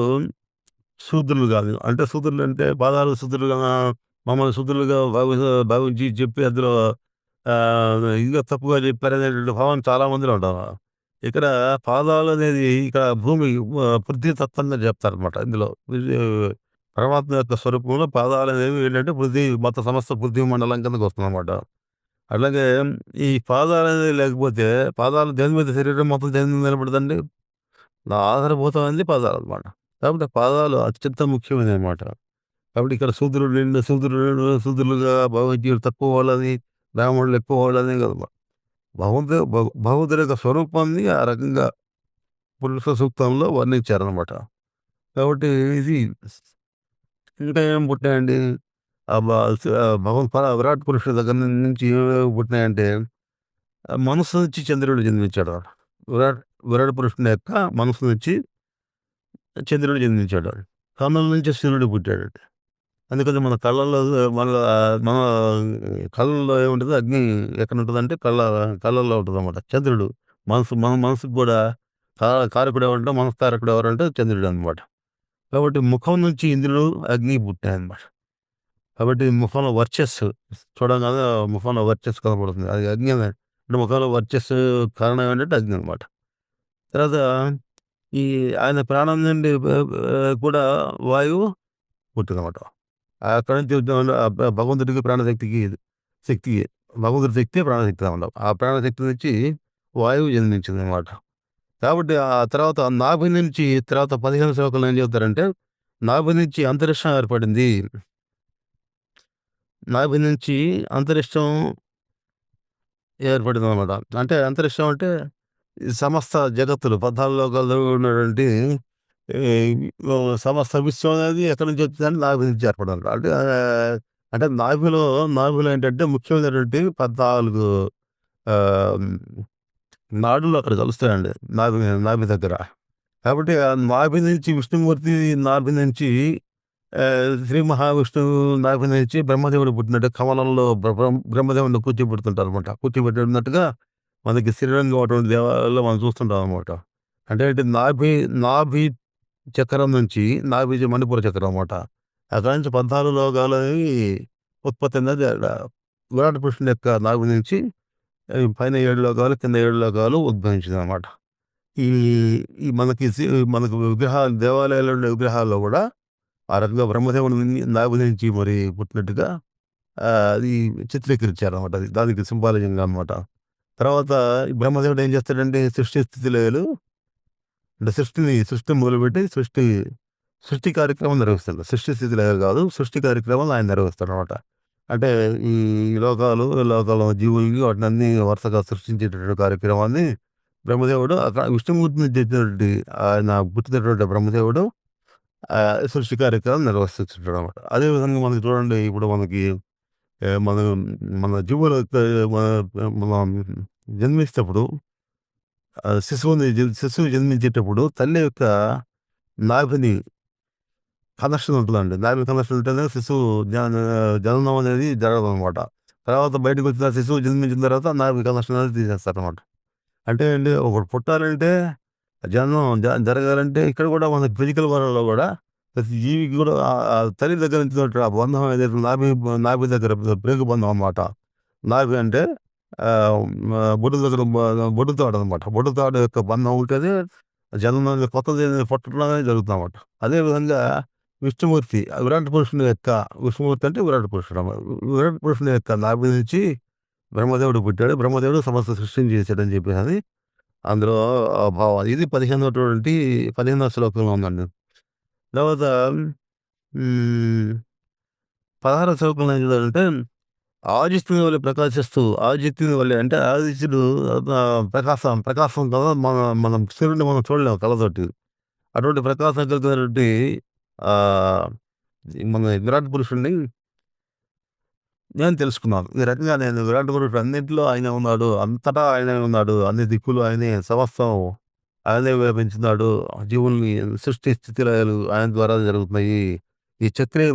శూద్రులు గాదు. అంటే శూద్రులంటే పాదాలు శూద్రులుగా మమ్మల్ని శూద్రులుగా భావించి చెప్పి అందులో ఇదిగా తప్పుగా చెప్పారనేటువంటి భావన చాలా మందిలో ఉంటారు. ఇక్కడ పాదాలనేది ఇక్కడ భూమి పృథ్వీ తత్వంగా చెప్తారనమాట ఇందులో. ఇది పరమాత్మ యొక్క స్వరూపంలో పాదాలనేవి ఏంటంటే మొత్తం సమస్త పృథ్వీ మండలం కిందకి వస్తుందనమాట. అట్లాగే ఈ పాదాలనేవి లేకపోతే పాదాలు దేని మీద శరీరం మొత్తం దేని మీద నిలబడదండి? నా ఆధారభూతమైనది పాదాలనమాట. కాబట్టి పాదాలు అత్యంత ముఖ్యమైనవన్నమాట. కాబట్టి ఇక్కడ శూద్రులుగా భావించి తక్కువ వాళ్ళని, బ్రాహ్మణులు ఎక్కువ వాళ్ళని కాదు. భగవంతుడి యొక్క స్వరూపాన్ని ఆ రకంగా పురుష సూక్తంలో వర్ణించారనమాట. కాబట్టి ఇది ఇంకా ఏం పుట్టాయండి? విరాట్ పురుషుడి దగ్గర నుంచి ఏమేమి పుట్టినాయంటే మనస్సు నుంచి చంద్రుడు జన్మించాడు. విరాట్ విరాట్ పురుషుని యొక్క మనసు నుంచి చంద్రుడు జన్మించాడు. కన్నుల నుంచి సూర్యుడు పుట్టాడు. అందుకని మన మన కళ్ళల్లో ఏముంటది, అగ్ని ఎక్కడుంటదంటే కళ్ళల్లో ఉంటదనమాట. చంద్రుడు మన మనసుకు కూడా కారకుడు ఎవరంటే, మనస్కారకుడు ఎవరంటే చంద్రుడు అనమాట. కాబట్టి ముఖం నుంచి ఇంద్రుడు, అగ్ని పుట్టాయనమాట. కాబట్టి ముఖంలో వర్చస్సు చూడంగానే ముఖంలో వర్చస్సు కనపడుతుంది. అది అగ్ని అంటే ముఖంలో వర్చస్సు కారణం ఏంటంటే అగ్ని అనమాట. తర్వాత ఈ ఆయన ప్రాణం నుండి కూడా వాయువు పుట్టిందనమాట. అక్కడి నుంచి భగవంతుడికి శక్తి భగవంతుడి శక్తి ప్రాణశక్తి అనమాట. ఆ ప్రాణశక్తి నుంచి వాయువు జన్మించిందనమాట. కాబట్టి ఆ తర్వాత నాభి నుంచి తర్వాత 15 శ్లోకంలో ఏం చెప్తారంటే, నాభి నుంచి అంతరిక్షం ఏర్పడింది. నాభి నుంచి అంతరిక్షం ఏర్పడిందనమాట. అంటే అంతరిక్షం అంటే ఈ సమస్త జగత్తులు 14 లోకాల్లో ఉన్నటువంటి ఈ సమస్త విశ్వం అనేది ఎక్కడి నుంచి వచ్చిందంటే నాభి నుంచి ఏర్పడిందనమాట. అంటే నాభిలో ఏంటంటే ముఖ్యమైనటువంటి 14 ఆహ్, నాడులు అక్కడ కలుస్తాయండి. నాభి దగ్గర. కాబట్టి ఆ నాభి నుంచి విష్ణుమూర్తి నాభి నుంచి శ్రీ మహావిష్ణువు నాభి నుంచి బ్రహ్మదేవుడు పుట్టినట్టు కమలంలో బ్రహ్మదేవుడిని కూర్చోబెడుతుంటారనమాట. కూర్చోబెట్టినట్టుగా మనకి శ్రీరంగం అటువంటి దేవాలయాల్లో మనం చూస్తుంటాం అనమాట. అంటే ఏంటి, నాభి చక్రం నుంచి మణిపూర చక్రం అనమాట. అక్కడి నుంచి 14 లోకాలనేవి ఉత్పత్తి అనేది విరాట్ పురుషుని యొక్క నాభి నుంచి పైన 7 లోకాలు, కింద 7 లోకాలు ఉద్భవించిందనమాట. ఈ ఈ మనకు దేవాలయాల్లో ఉండే విగ్రహాల్లో కూడా ఆ రకంగా బ్రహ్మదేవుని నాభి నుంచి మరి పుట్టినట్టుగా అది చిత్రీకరించారనమాట. అది దానికి సింబాలిజంగా అనమాట. తర్వాత ఈ బ్రహ్మదేవుడు ఏం చేస్తాడంటే, సృష్టి స్థితి లయలు అంటే సృష్టి మొదలుపెట్టి సృష్టి కార్యక్రమం నిర్వహిస్తాడు. సృష్టి స్థితి లయలు కాదు, సృష్టి కార్యక్రమాలు ఆయన నిర్వహిస్తాడనమాట. అంటే ఈ లోకాల జీవుల్ని వాటినన్నీ వరుసగా సృష్టించేటటువంటి కార్యక్రమాన్ని బ్రహ్మదేవుడు అక్కడ విష్ణుమూర్తి నుంచి వచ్చినటువంటి ఆయన పుట్టినటువంటి బ్రహ్మదేవుడు సృష్టి కార్యక్రమం నిర్వహిస్తుంటాడనమాట. అదేవిధంగా మనకి చూడండి, ఇప్పుడు మనకి మన మన జీవుల యొక్క మనం జన్మిస్తప్పుడు శిశువు జన్మించేటప్పుడు తల్లి యొక్క నాభిని కనెక్షన్ ఉంటుందండి. నాభి కనెక్షన్ ఉంటేనే శిశువు జననం అనేది జరగదనమాట. తర్వాత బయటకు వచ్చిన శిశువు జన్మించిన తర్వాత నాభి కనెక్షన్ అనేది తీసేస్తారనమాట. అంటే అండి, ఒకడు పుట్టాలంటే జననం జరగాలంటే ఇక్కడ కూడా మన ఫిజికల్ వరల్డ్‌లో కూడా ప్రతి జీవికి కూడా తల్లి దగ్గర నుంచి ఆ బంధం ఏదైతే నాభి దగ్గర ప్రేగు బంధం అనమాట. నాభి అంటే బొడ్డు దగ్గర బొడ్డుతాడనమాట. బొడ్డుతాడు యొక్క బంధం ఉంటేనే జననం అనేది కొత్తది పుట్టడం అనేది జరుగుతుందన్నమాట. అదేవిధంగా విష్ణుమూర్తి అంటే విరాట్ పురుషుడు అన్నమాట. విరాట్ పురుషుని యొక్క నాభి నుంచి బ్రహ్మదేవుడు పుట్టాడు. బ్రహ్మదేవుడు సమస్త సృష్టిని చేశాడని చెప్పేసి అందులో భావం. ఇది 15వ శ్లోకంలో ఉందండి. తర్వాత 16వ శ్లోకంలో ఏం చదివారంటే, ఆదిత్యుని వలె ప్రకాశిస్తూ, ఆదిత్యుని వలె అంటే ఆదిత్యుడు ప్రకాశం కదా, మనం సూర్యుడిని మనం చూడలేము కళ్ళతోటి. అటువంటి ప్రకాశం కలిగినటువంటి మన విరాట్ పురుషుడిని నేను తెలుసుకున్నాను. ఈ రకంగా నేను విరాట్ పురుషుడు అన్నింటిలో ఆయనే ఉన్నాడు, అంతటా ఆయనే ఉన్నాడు, అన్ని దిక్కులు ఆయనే, సమస్తం ఆయనే వ్యాపించినాడు. జీవుల్ని సృష్టి స్థితి లయాలు ఆయన ద్వారా జరుగుతున్నాయి. ఈ చక్రీయ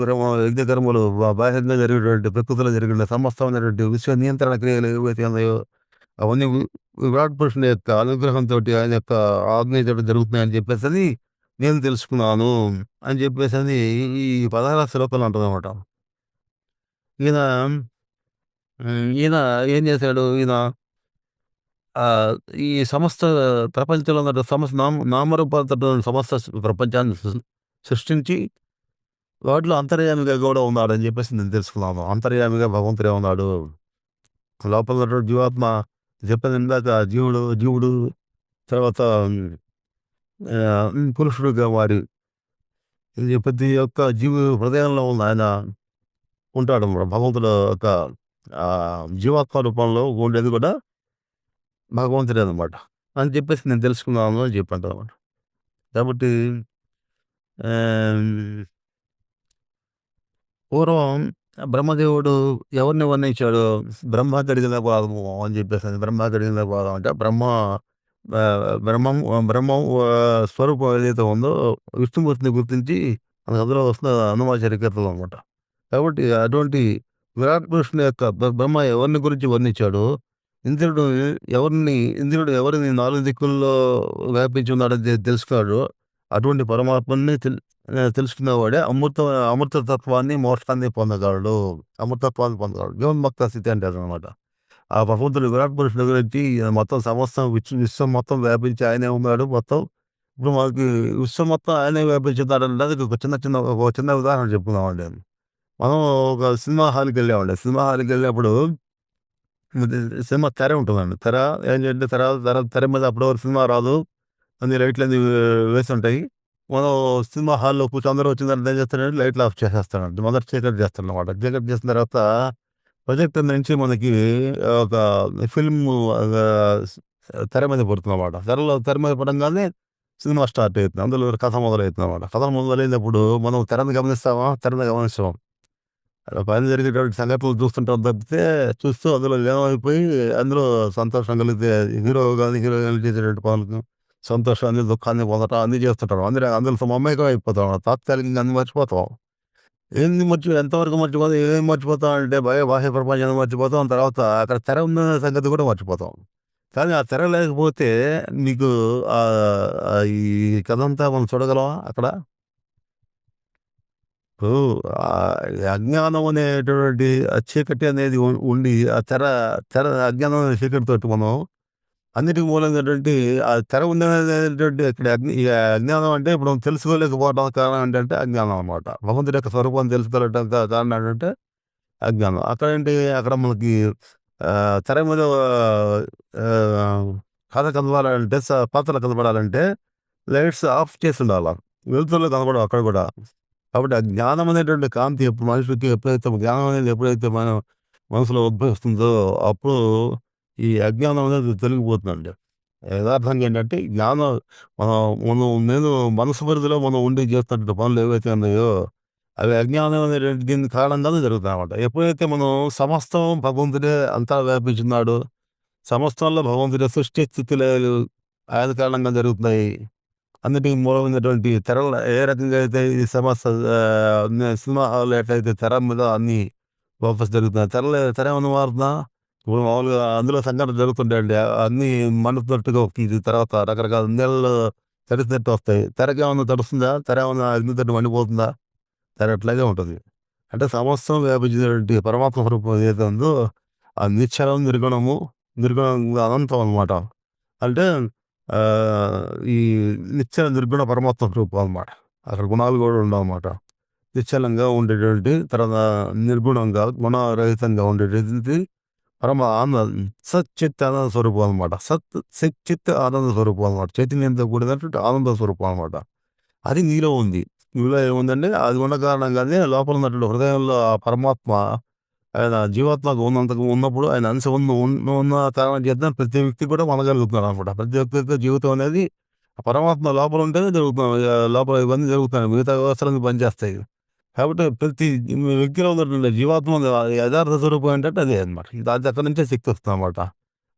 యజ్ఞ కర్మలు బాహ్యంగా జరిగేటువంటి ప్రకృతిలో జరిగిన సమస్తమైనటువంటి విశ్వ నియంత్రణ క్రియలు ఏవైతే ఉన్నాయో అవన్నీ విరాట్ పురుషుని యొక్క అనుగ్రహంతో ఆయన యొక్క ఆజ్ఞతో జరుగుతున్నాయని చెప్పేసి నేను తెలుసుకున్నాను అని చెప్పేసి ఈ 16వ శ్లోకంలో అంటుందన్నమాట. ఈయన ఈయన ఏం చేశాడు, ఈ సమస్త ప్రపంచంలో ఉన్న సమస్త నామరూపాలతో సమస్త ప్రపంచాన్ని సృష్టించి వాటిలో అంతర్యామిగా కూడా ఉన్నాడని చెప్పేసి నేను తెలుసుకున్నాను. అంతర్యామిగా భగవంతుడే ఉన్నాడు. లోపల ఉన్నటువంటి జీవాత్మ చెప్పాను ఇందాక, జీవుడు తర్వాత పురుషుడుగా మారి ప్రతి ఒక్క జీవి హృదయంలో ఉన్న ఆయన ఉంటాడు. భగవంతుడు యొక్క జీవాత్మ రూపంలో ఉండేది కూడా భగవంతుడే అనమాట అని చెప్పేసి నేను తెలుసుకున్నాను అని చెప్పాను అనమాట. కాబట్టి పూర్వం బ్రహ్మదేవుడు ఎవరిని వర్ణించాడు, బ్రహ్మ గడిగిన పాదము అని చెప్పేసి. బ్రహ్మ గడిగిన పాదం అంటే బ్రహ్మ బ్రహ్మం బ్రహ్మం స్వరూపం ఏదైతే ఉందో విష్ణుమూర్తిని గుర్తించి మనకు అందులో వస్తున్న అన్నమాచార్య కీర్తనలు అనమాట. కాబట్టి అటువంటి విరాట్ పురుషుని యొక్క బ్రహ్మ ఎవరిని గురించి వర్ణించాడో, ఇంద్రుడు ఇంద్రుడు ఎవరిని 4 దిక్కుల్లో వ్యాపించి ఉన్నాడని తెలుసుకున్నాడో, అటువంటి పరమాత్మని తెలుసుకున్నవాడే అమృతతత్వాన్ని, మోక్షాన్ని పొందగలడు. అమృతత్వాన్ని పొందగలడు. జీవన్ముక్త స్థితి అంటారనమాట. ఆ భగవంతుడు విరాట్ పురుషుడి గురించి మొత్తం సమస్తం విశ్వం మొత్తం వ్యాపించి ఆయనే ఉన్నాడు మొత్తం. ఇప్పుడు మనకి విశ్వం మొత్తం ఆయనే వ్యాపించున్నాడనడానికి ఒక చిన్న ఉదాహరణ చెప్పుకుందామండి. మనం ఒక సినిమా హాల్‌కెళ్ళామండి. సినిమా హాల్‌కెళ్ళినప్పుడు ఇది సినిమా తెర ఉంటుందండి. తెర ఏంటంటే తెర తెర తెర మీద అప్పటి వరకు సినిమా రాదు. అన్ని లైట్లన్నీ వేసుంటాయి. మనం సినిమా హాల్‌లో అందరూ వచ్చిన తర్వాత ఏం చేస్తాడంటే లైట్లు ఆఫ్ చేసేస్తాడండి. మొదట చీకటి చేస్తాడనమాట. చీకటి చేసిన తర్వాత ప్రొజెక్టర్ నుంచి మనకి ఒక ఫిల్మ్ స్ తెర మీద పడుతుందన్నమాట. తెర మీద పడంగానే సినిమా స్టార్ట్ అయితుంది. అందులో కథ మొదలైతుందన్నమాట. కథ మొదలైనప్పుడు మనం తెరను గమనిస్తామా? తెరను గమనించం. పైన జరిగేటువంటి సంఘటనలు చూస్తుంటాం తప్పితే, చూస్తూ అందులో లీనమైపోయి అందులో సంతోషం కలిగితే హీరోయిన్‌లు చేసేటువంటి పనులు, సంతోషాన్ని, దుఃఖాన్ని పొందటం అన్నీ చేస్తుంటాం. అందులో మమేకం అయిపోతాం. తాత్కాలికంగా అన్నీ మర్చిపోతాం. ఎంతవరకు మర్చిపోతాం, ఏమేమి మర్చిపోతాం అంటే బాహ్య ప్రపంచాన్ని మర్చిపోతాం. తర్వాత అక్కడ తెర ఉందనే సంగతి కూడా మర్చిపోతాం. కానీ ఆ తెర లేకపోతే నీకు ఈ కథంతా మనం చూడగలమా అక్కడ? ఇప్పుడు అజ్ఞానం అనేటటువంటి ఆ చీకటి అనేది ఉండి ఆ తెర అజ్ఞానం అనే చీకటితోటి మనం అన్నిటికి మూలమైనటువంటి ఆ తెర ఉందనేటువంటి ఇక్కడ ఈ అజ్ఞానం అంటే ఇప్పుడు మనం తెలుసుకోలేకపోవడం కారణం ఏంటంటే అజ్ఞానం అనమాట. భగవంతుడి యొక్క స్వరూపాన్ని తెలుసుకోవడానికి కారణం ఏంటంటే అజ్ఞానం. అక్కడ మనకి తెర మీద ఆహ్, కథ కనపడాలంటే పాత్రలు కనపడాలంటే లైట్స్ ఆఫ్ చేసుండాల. వెలుతురులో కనపడవు అక్కడ కూడా. కాబట్టి ఆ జ్ఞానం అనేటువంటి కాంతి మనిషికి ఎప్పుడైతే జ్ఞానం అనేది మన మనసులో ఉద్భవిస్తుందో అప్పుడు ఈ అజ్ఞానం అనేది తొలగిపోతుందండి. యదార్థంగా ఏంటంటే జ్ఞానం మనం మనం నేను మనసు పరిధిలో మనం ఉండి చేస్తున్న పనులు ఏవైతే ఉన్నాయో అవి అజ్ఞానం అనేటువంటి దీని కారణంగానే జరుగుతాయన్నమాట. ఎప్పుడైతే మనం సమస్తం భగవంతుడే అంతా వ్యాపించున్నాడో, సమస్తంలో భగవంతుడి సృష్టి స్థితి లయలు ఆయన కారణంగా జరుగుతున్నాయి. అన్నిటికి మూలమైనటువంటి తెరలు ఏ రకంగా అయితే ఈ సినిమా హాల్‌లో ఎట్లయితే తెర మీద అన్నీ ఫోకస్ జరుగుతున్నాయి. తెర ఏమన్నా మారుతుందా? ఇప్పుడు మామూలుగా అందులో సంఘటనలు జరుగుతుంటాయండి. అన్నీ మండుతున్నట్టుగా వస్తుంది. తర్వాత రకరకాల నీళ్ళలో తడిసినట్టు వస్తాయి. తెరకేమన్నా తడుస్తుందా? తెర ఏమన్నా అగ్నితోటి మండిపోతుందా? తెర అట్లాగే ఉంటది. అంటే సమస్తం వ్యాపించినటువంటి పరమాత్మ స్వరూపం ఏదైతే ఉందో, ఆ నిశ్చలం, నిర్గుణం అనంతం అనమాట. అంటే ఆహ్, ఈ నిత్య నిర్గుణ పరమాత్మ స్వరూపం అనమాట. అక్కడ గుణాలు గూడా ఉండవనమాట. నిశ్చలంగా ఉండేటువంటి తర్వాత నిర్గుణంగా, గుణరహితంగా ఉండేటువంటి పరమ సచ్చిత్ ఆనంద స్వరూపం అనమాట. చిత్ ఆనంద స్వరూపం అనమాట. చైతన్యంతో కూడినటువంటి ఆనంద స్వరూపం అనమాట. అది నీలో ఉంది. నీలో ఏముందంటే అది ఉన్న కారణంగానే లోపల ఉన్నటువంటి హృదయంలో ఆ పరమాత్మ ఆయన జీవాత్మగా ఉన్నప్పుడు ఆయన అంశ ఉన్న కారణం చేత ప్రతి వ్యక్తి కూడా మనగలుగుతున్నాడనమాట. ప్రతి వ్యక్తి యొక్క జీవితం అనేది ఆ పరమాత్మ లోపల ఉంటేనే జరుగుతుంది. లోపల ఇవన్నీ జరుగుతున్నాయి. మిగతా వ్యవస్థలన్నీ పనిచేస్తాయి. కాబట్టి ప్రతి వ్యక్తిలో ఉన్నటువంటి జీవాత్మ యథార్థ స్వరూపం ఏంటంటే అదే అనమాట. అది అక్కడి నుంచే శక్తి వస్తుందనమాట.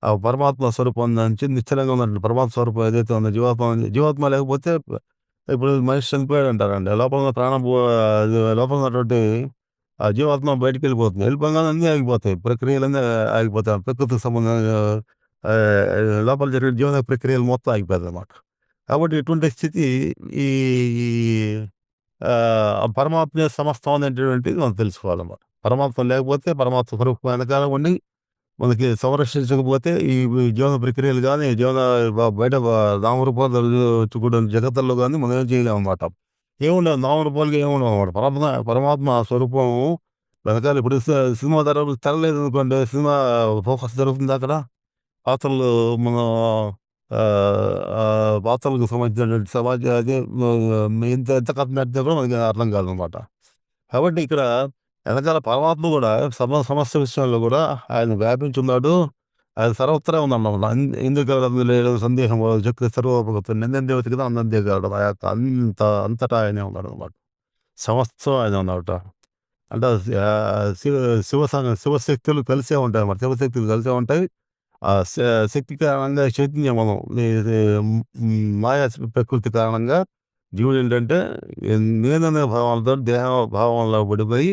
ఆ పరమాత్మ స్వరూపం నుంచి నిశ్చలంగా ఉన్నటువంటి పరమాత్మ స్వరూపం ఏదైతే ఉందో జీవాత్మ లేకపోతే ఇప్పుడు మనిషి చనిపోయాడంటారండి. లోపల ఉన్న ప్రాణం లోపల ఉన్నటువంటి ఆ జీవాత్మ బయటికెళ్ళిపోతుంది. వెళ్ళిపోగానే అన్నీ ఆగిపోతాయి. ప్రక్రియలన్నీ ఆగిపోతాయి. ప్రకృతికి సంబంధించిన లోపల జరిగే జీవన ప్రక్రియలు మొత్తం ఆగిపోతాయన్నమాట. కాబట్టి ఇటువంటి స్థితి ఈ ఈ పరమాత్మే సమస్తం అనేటువంటిది మనం తెలుసుకోవాలన్నమాట. పరమాత్మ లేకపోతే పరమాత్మ స్వరూపం వెనకాల ఉండి మనకి సంరక్షించకపోతే ఈ జీవన ప్రక్రియలు గాని, బయట నామరూపాలు కూడా జగత్తుల్లో గాని మనం ఏం చేయలేమనమాట. ఏముండదు నామరూపాలుగా ఏముండవనమాట. పరమాత్మ స్వరూపం వెనకాల ఇప్పుడు సినిమా తెరలేదనుకోండి, సినిమా ఫోకస్ జరుగుతుందా అక్కడ? పాత్రలు మనం పాత్రలకు సంబంధించినటువంటి అదే ఎంత కథ నడిచినా కూడా మనకి అర్థం కాదనమాట. కాబట్టి ఇక్కడ వెనకాల పరమాత్మ కూడా సమస్త విషయంలో కూడా ఆయన వ్యాపించున్నాడు. ఆయన సర్వత్రా ఉందన్నమాట. ఇందుకలదు లేదు సందేహం చక్ర సర్వోపగతం నిందే వెతికినా అందందే కాడు. ఆ యొక్క అంతటా ఆయనే ఉన్నాడనమాట. సమస్తం ఆయనే ఉన్నాడట. అంటే శివ శివశక్తులు కలిసే ఉంటాయన్నమాట. శివశక్తులు కలిసే ఉంటాయి. ఆ శక్తి కారణంగా చైతన్యం మనం మాయా ప్రకృతి కారణంగా జీవుడేంటంటే నేననే భావంతో దేహ భావంలో పడిపోయి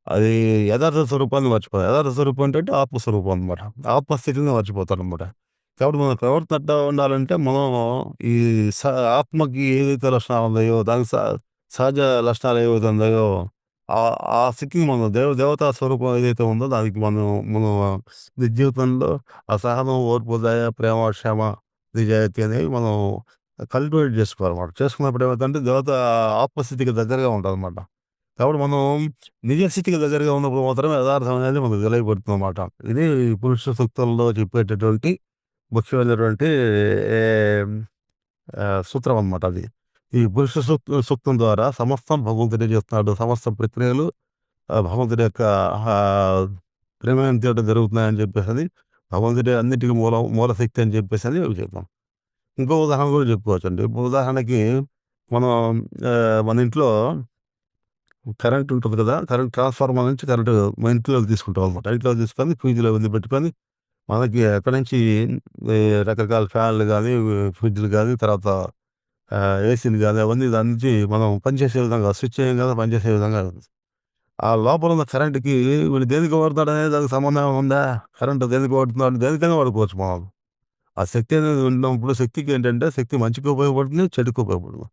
అది యథార్థ స్వరూపాన్ని మర్చిపోతాడు. యథార్థ స్వరూపం ఏంటంటే ఆత్మస్వరూపం అనమాట. ఆత్మస్థితిని మర్చిపోతాడనమాట. కాబట్టి మన ప్రవర్తన ఎట్లా ఉండాలంటే మనం ఈ స ఆత్మకి ఏదైతే లక్షణాలు ఉన్నాయో దానికి సహజ లక్షణాలు ఏవైతే ఉన్నాయో ఆ ఆ స్థితిని మనం దేవతా స్వరూపం ఏదైతే ఉందో దానికి మనం నిజ జీవితంలో ఆ సహనం, ఓర్పు, దయ, ప్రేమ, క్షమ, నిజాయితీ అనేవి మనం కల్టివేట్ చేసుకోవాలన్నమాట. చేసుకున్నప్పుడు ఏమైద్దంటే ఆత్మస్థితికి దగ్గరగా ఉంటదనమాట. కాబట్టి మనం నిజ స్థితికి దగ్గరగా ఉన్నప్పుడు మాత్రమే యథార్థం అనేది మనకు తెలియబడుతుందన్నమాట. ఇది పురుష సూక్తంలో చెప్పేటటువంటి ముఖ్యమైనటువంటి ఏం సూత్రం అనమాట అది. ఈ పురుష సూక్తం ద్వారా సమస్తం భగవంతుడే చేస్తున్నాడు. సమస్త ప్రక్రియలు భగవంతుడి యొక్క ఆహ్, ప్రేమతో జరుగుతున్నాయని చెప్పేసని, భగవంతుడే అన్నిటికి మూల శక్తి అని చెప్పేసని చెప్తాం. ఇంకో ఉదాహరణ కూడా చెప్పుకోవచ్చండి. ఇప్పుడు ఉదాహరణకి మనం మన ఇంట్లో కరెంట్ ఉంటుంది కదా! కరెంట్ ట్రాన్స్‌ఫార్మర్ నుంచి కరెంట్ మన ఇంట్లోకి తీసుకుంటామనమాట. ఇంట్లోకి తీసుకొని ఫ్యూజ్‌లు అవన్నీ పెట్టుకొని మనకి అక్కడి నుంచి రకరకాల ఫ్యాన్‌లు గానీ, ఫ్రిడ్జ్‌లు గానీ, తర్వాత ఏసీలు గానీ అవన్నీ దాని నుంచి మనం పనిచేసే విధంగా స్విచ్ ఏయంగానే పనిచేసే విధంగా ఆ లోపల ఉన్న కరెంట్‌కి వీడు దేనికి వాడుతున్నాడనేది దానికి సంబంధం ఏమైనా ఉందా? కరెంట్ దేనికి వాడుతున్నాడు? దేనికైనా వాడుకోవచ్చు మనం. ఆ శక్తి అనేది ఉన్నప్పుడు శక్తికి ఏంటంటే శక్తి మంచికి ఉపయోగపడుతుంది, చెడుకి ఉపయోగపడుతుంది.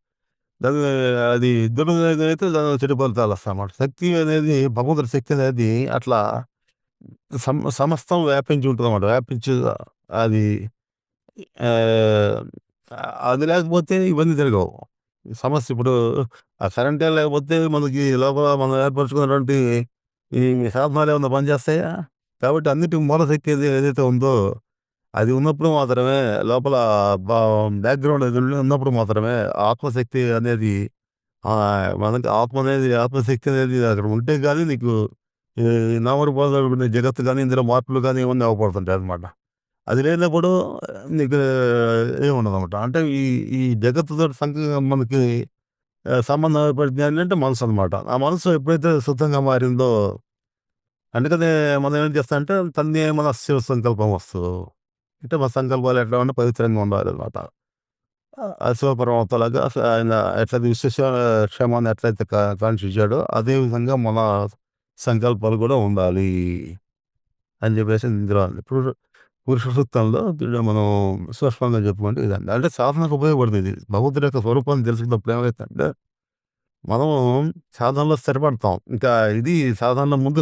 దాని అది దుర్వినియోగం అయితే దాని చెడు ఫలితాలొస్తాయన్నమాట. శక్తి అనేది భగవంతుడి శక్తి అనేది అట్లా సమస్తం వ్యాపించి ఉంటదన్నమాట. వ్యాపించి అది ఆహ్, అది లేకపోతే ఇవన్నీ జరగవు. సమస్య ఇప్పుడు ఆ కరెంటే లేకపోతే మనకి లోపల మనం ఏర్పరచుకున్నటువంటి ఈ సాధనాలేమన్నా పనిచేస్తాయా? కాబట్టి అన్నిటికి మూల శక్తి ఏదైతే ఉందో అది ఉన్నప్పుడు మాత్రమే లోపల బా బ్యాక్‌గ్రౌండ్ అది ఉన్నప్పుడు మాత్రమే ఆత్మశక్తి అనేది మనకి ఆత్మశక్తి అనేది అక్కడ ఉంటే గాని నీకు ఈ నామరూపాలు కూడిన జగత్తు గాని, ఇందులో మార్పులు గాని ఇవన్నీ అవ్వబడుతుంటాయన్నమాట. అది లేనప్పుడు నీకు ఏముండదనమాట. అంటే ఈ ఈ జగత్తుతోటి మనకి సంబంధం ఏర్పడింది ఏంటంటే మనసనమాట. ఆ మనసు ఎప్పుడైతే శుద్ధంగా మారిందో అందుకనే మనం ఏం చేస్తామంటే తన్నే మనస్సు సంకల్పమస్తు. అంటే మన సంకల్పాలు ఎట్లా ఉంటే పవిత్రంగా ఉండాలనమాట. శివపరమాత్మలాగా ఆయన ఎట్లయితే క్షేమాన్ని ఎట్లయితే కాంక్షించాడో అదే విధంగా మన సంకల్పాలు కూడా ఉండాలి అని చెప్పేసి ఇందులో ఉంది. పురుష సూక్తంలో దీన్ని మనం స్పష్టంగా చెప్పుకుంటే ఇదండి. అంటే సాధనకు ఉపయోగపడుతుంది ఇది. భగవంతుడి యొక్క స్వరూపాన్ని తెలుసుకున్నప్పుడు ఏమైతుందంటే మనం సాధనలో స్థిరపడతాం. ఇంకా ఇది సాధనలో ముందు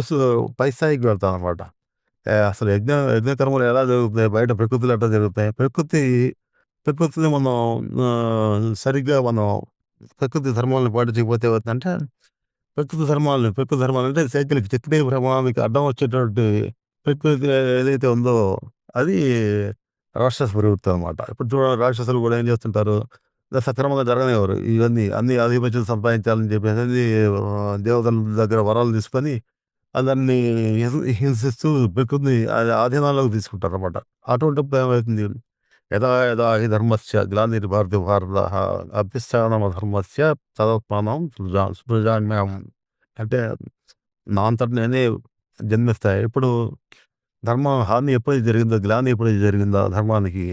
పై స్థాయికి వెళ్తామనమాట. అసలు యజ్ఞ కర్మలు ఎలా జరుగుతాయి? బయట ప్రకృతిలో ఎట్లా జరుగుతాయి? ప్రకృతిని మనం సరిగ్గా మనం ప్రకృతి ధర్మాలను పాటించకపోతే ఏమవుతుందంటే, ప్రకృతి ధర్మాలంటే చక్రీయ భ్రమణానికి అడ్డం వచ్చేటువంటి ప్రకృతి ఏదైతే ఉందో అది రాక్షస ప్రవృత్తి అనమాట. ఇప్పుడు చూడండి రాక్షసులు కూడా ఏం చేస్తుంటారు? సక్రమంగా జరగనివ్వరు. ఇవన్నీ అన్ని ఆధిపత్యం సంపాదించాలని చెప్పేసి దేవతల దగ్గర వరాలు తీసుకొని అందరిని హింసిస్తూ ప్రకృతిని ఆధీనంలోకి తీసుకుంటారనమాట. అటువంటప్పుడు ఏమైతుంది? యదా యదా హి ధర్మస్య గ్లానిర్భాతి భారతః అభ్యుత్థానమధర్మస్య తదాత్మానం సృజామ్యహం. అంటే నా అంతట నేనే జన్మిస్తాయి. ఇప్పుడు ధర్మం హాని ఎప్పుడైతే జరిగిందో, గ్లాని ఎప్పుడైతే జరిగిందో ధర్మానికి,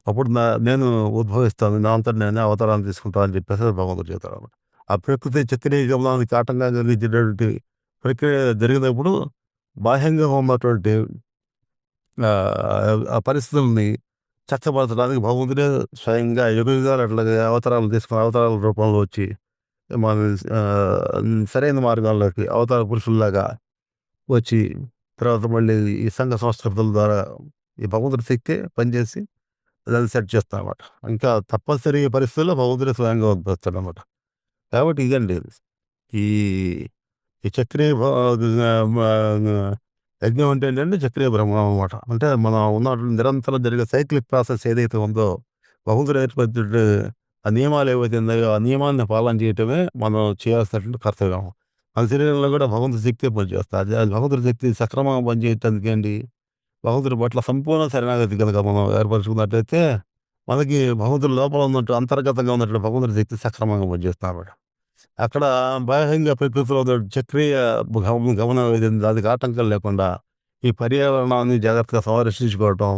అప్పుడు నేను ఉద్భవిస్తాను. నా అంతట నేనే అవతారాన్ని తీసుకుంటా అని చెప్పేసి భగవంతుడు చెప్తాడన్నమాట. ఆ ప్రకృతి చక్రీయ గమనానికి ఆటంకంగా కలిగించేటటువంటి ప్రక్రియ జరిగినప్పుడు బాహ్యంగా ఉన్నటువంటి ఆ పరిస్థితుల్ని చక్కబరచడానికి భగవంతుడే స్వయంగా యుగయుగాలు అట్లాగే అవతారాలు తీసుకొని అవతారాల రూపంలో వచ్చి మనల్ని సరైన మార్గాల్లోకి అవతార పురుషుల్లాగా వచ్చి తర్వాత మళ్ళీ ఈ సంఘ సంస్కృతుల ద్వారా ఈ భగవంతుడి శక్తి పనిచేసి దాన్ని సెట్ చేస్తాడనమాట. ఇంకా తప్పనిసరి పరిస్థితుల్లో భగవంతుడే స్వయంగా ఉద్భవిస్తాడనమాట. కాబట్టి ఇదండి. ఈ ఈ చక్రీయ యజ్ఞం అంటే ఏంటంటే చక్రీయ బ్రహ్మం అనమాట. అంటే మనం నిరంతరం జరిగే సైక్లిక్ ప్రాసెస్ ఏదైతే ఉందో, భగవంతుడు ఏర్పరిచినటువంటి ఆ నియమాలు ఏవైతే ఉన్నాయో, ఆ నియమాన్ని పాలన చేయటమే మనం చేయాల్సినటువంటి కర్తవ్యం. మన శరీరంలో కూడా భగవంతుడి శక్తే పనిచేస్తుంది. అది భగవంతుడి శక్తి సక్రమంగా పనిచేయటానికేంటి, భగవంతుడి పట్ల సంపూర్ణ శరణాగతి గనుక మనం ఏర్పరచుకున్నట్లయితే, మనకి భగవంతుడి లోపల ఉన్నట్టు అంతర్గతంగా ఉన్నటువంటి భగవంతుడి శక్తి సక్రమంగా పనిచేస్తుందన్నమాట. అక్కడ బాహ్యంగా ప్రకృతిలో చక్రీయ గమనం ఏదైందో దానికి ఆటంకం లేకుండా ఈ పర్యావరణాన్ని జాగ్రత్తగా సంరక్షించుకోవటం,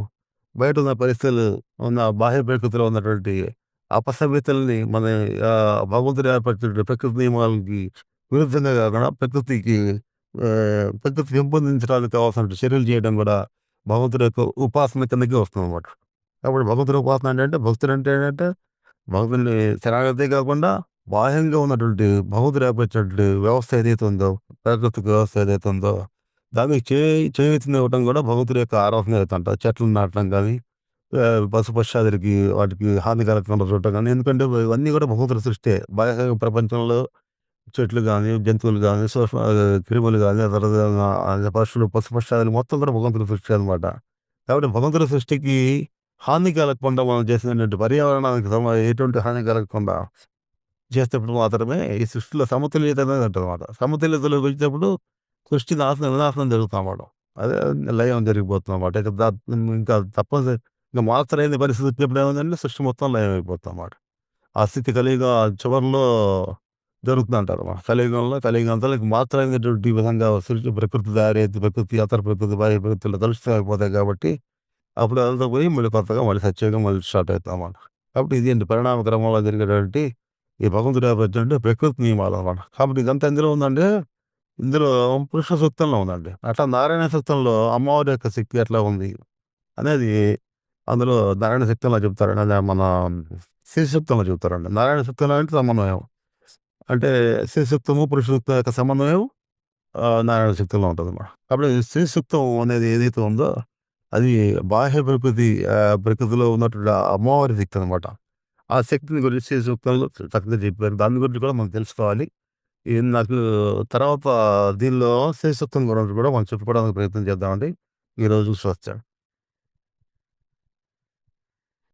బయటున్న పరిస్థితులు ఉన్న బాహ్య ప్రకృతిలో ఉన్నటువంటి అపసవ్యతల్ని మన భగవంతుడు ఏర్పరిచినటువంటి ప్రకృతి నియమాలకి విరుద్ధంగా కాకుండా ప్రకృతి పెంపొందించడానికి కావాల్సినటువంటి చర్యలు చేయడం కూడా భగవంతుడి యొక్క ఉపాసన కిందకే వస్తుందన్నమాట. కాబట్టి భగవంతుడి ఉపాసన అంటే భక్తుడు అంటే ఏంటంటే భగవంతుడిని శరణాగతే కాకుండా బాహ్యంగా ఉన్నటువంటి భగవంతుడు ఏర్పరిచినటువంటి వ్యవస్థ ఏదైతే ఉందో, ప్రాకృతిక వ్యవస్థ ఏదైతే ఉందో దానికి చేయూతనివ్వటం కూడా భగవంతుడి యొక్క ఆరాధన అంటారు. చెట్లు నాటడం గానీ, పశుపక్షాదులకి వాటికి హాని కలగకుండా చూడటం గానీ, ఎందుకంటే ఇవన్నీ కూడా భగవంతుడి సృష్టే. బాహ్య ప్రపంచంలో చెట్లు గానీ, జంతువులు గానీ, క్రిములు గానీ, ఆ తర్వాత పశువులు, పశుపక్షాదులు మొత్తం కూడా భగవంతుడి సృష్టి అనమాట. కాబట్టి భగవంతుడి సృష్టికి హాని కలగకుండా మనం చేసినటువంటి పర్యావరణానికి ఎటువంటి హాని కలగకుండా చేసేటప్పుడు మాత్రమే ఈ సృష్టిలో సమతుల్యత అనేది ఉంటదన్నమాట. సమతుల్యతలోకి వచ్చేటప్పుడు సృష్టి వినాశనం జరుగుతామాట. అదే లయం జరిగిపోతుందన్నమాట. ఇంకా తప్పనిసరి ఇంక మార్చలేని పరిస్థితి వచ్చినప్పుడు ఏమైందంటే సృష్టి మొత్తం లయం అయిపోతుందన్నమాట. ఆ స్థితి చివరిలో జరుగుతుందంటారు. కలియుగంలో ఇంక మార్చలేనటువంటి విధంగా సృష్టి ప్రకృతి తయారైద్ది. ప్రకృతి, అంతర ప్రకృతి, బాహ్య ప్రకృతిలో కలుషితం అయిపోతాయి కాబట్టి అప్పుడు అదంతా పోయి మళ్ళీ కొత్తగా మళ్ళీ సత్యయుగం మళ్ళీ స్టార్ట్ అవుతామన్నమాట. కాబట్టి ఇది అండి పరిణామ క్రమంలో జరిగేటువంటి ఈ భగవంతుడి యొక్క ప్రకృతి నియమాలన్నమాట. కాబట్టి ఇదంతా ఎందులో ఉందంటే ఇందులో పురుష సూక్తంలో ఉందండి. అట్లా నారాయణ సూక్తంలో అమ్మవారి యొక్క శక్తి ఎట్లా ఉంది అనేది అందులో నారాయణ సూక్తంలో చెప్తారండి. అదే మన శ్రీ సూక్తంలో చెప్తారండి. నారాయణ సూక్తంలో అంటే సమన్వయం. అంటే శ్రీ సూక్తము, పురుష సూక్తం యొక్క సమన్వయం నారాయణ సూక్తంలో ఉంటదన్నమాట. కాబట్టి శ్రీ సూక్తం అనేది ఏదైతే ఉందో అది బాహ్య ప్రకృతిలో ఉన్నటువంటి ఆ అమ్మవారి శక్తి అనమాట. ఆ శక్తిని గురించి శ్రీ సూక్తంలో చక్కగా చెప్పారు. దాని గురించి కూడా మనం తెలుసుకోవాలి. ఇది నాకు తర్వాత దీనిలో శ్రీ సూక్తం గురించి కూడా మనం చెప్పుకోవడానికి ప్రయత్నం చేద్దామండి. ఈరోజు స్వస్తి.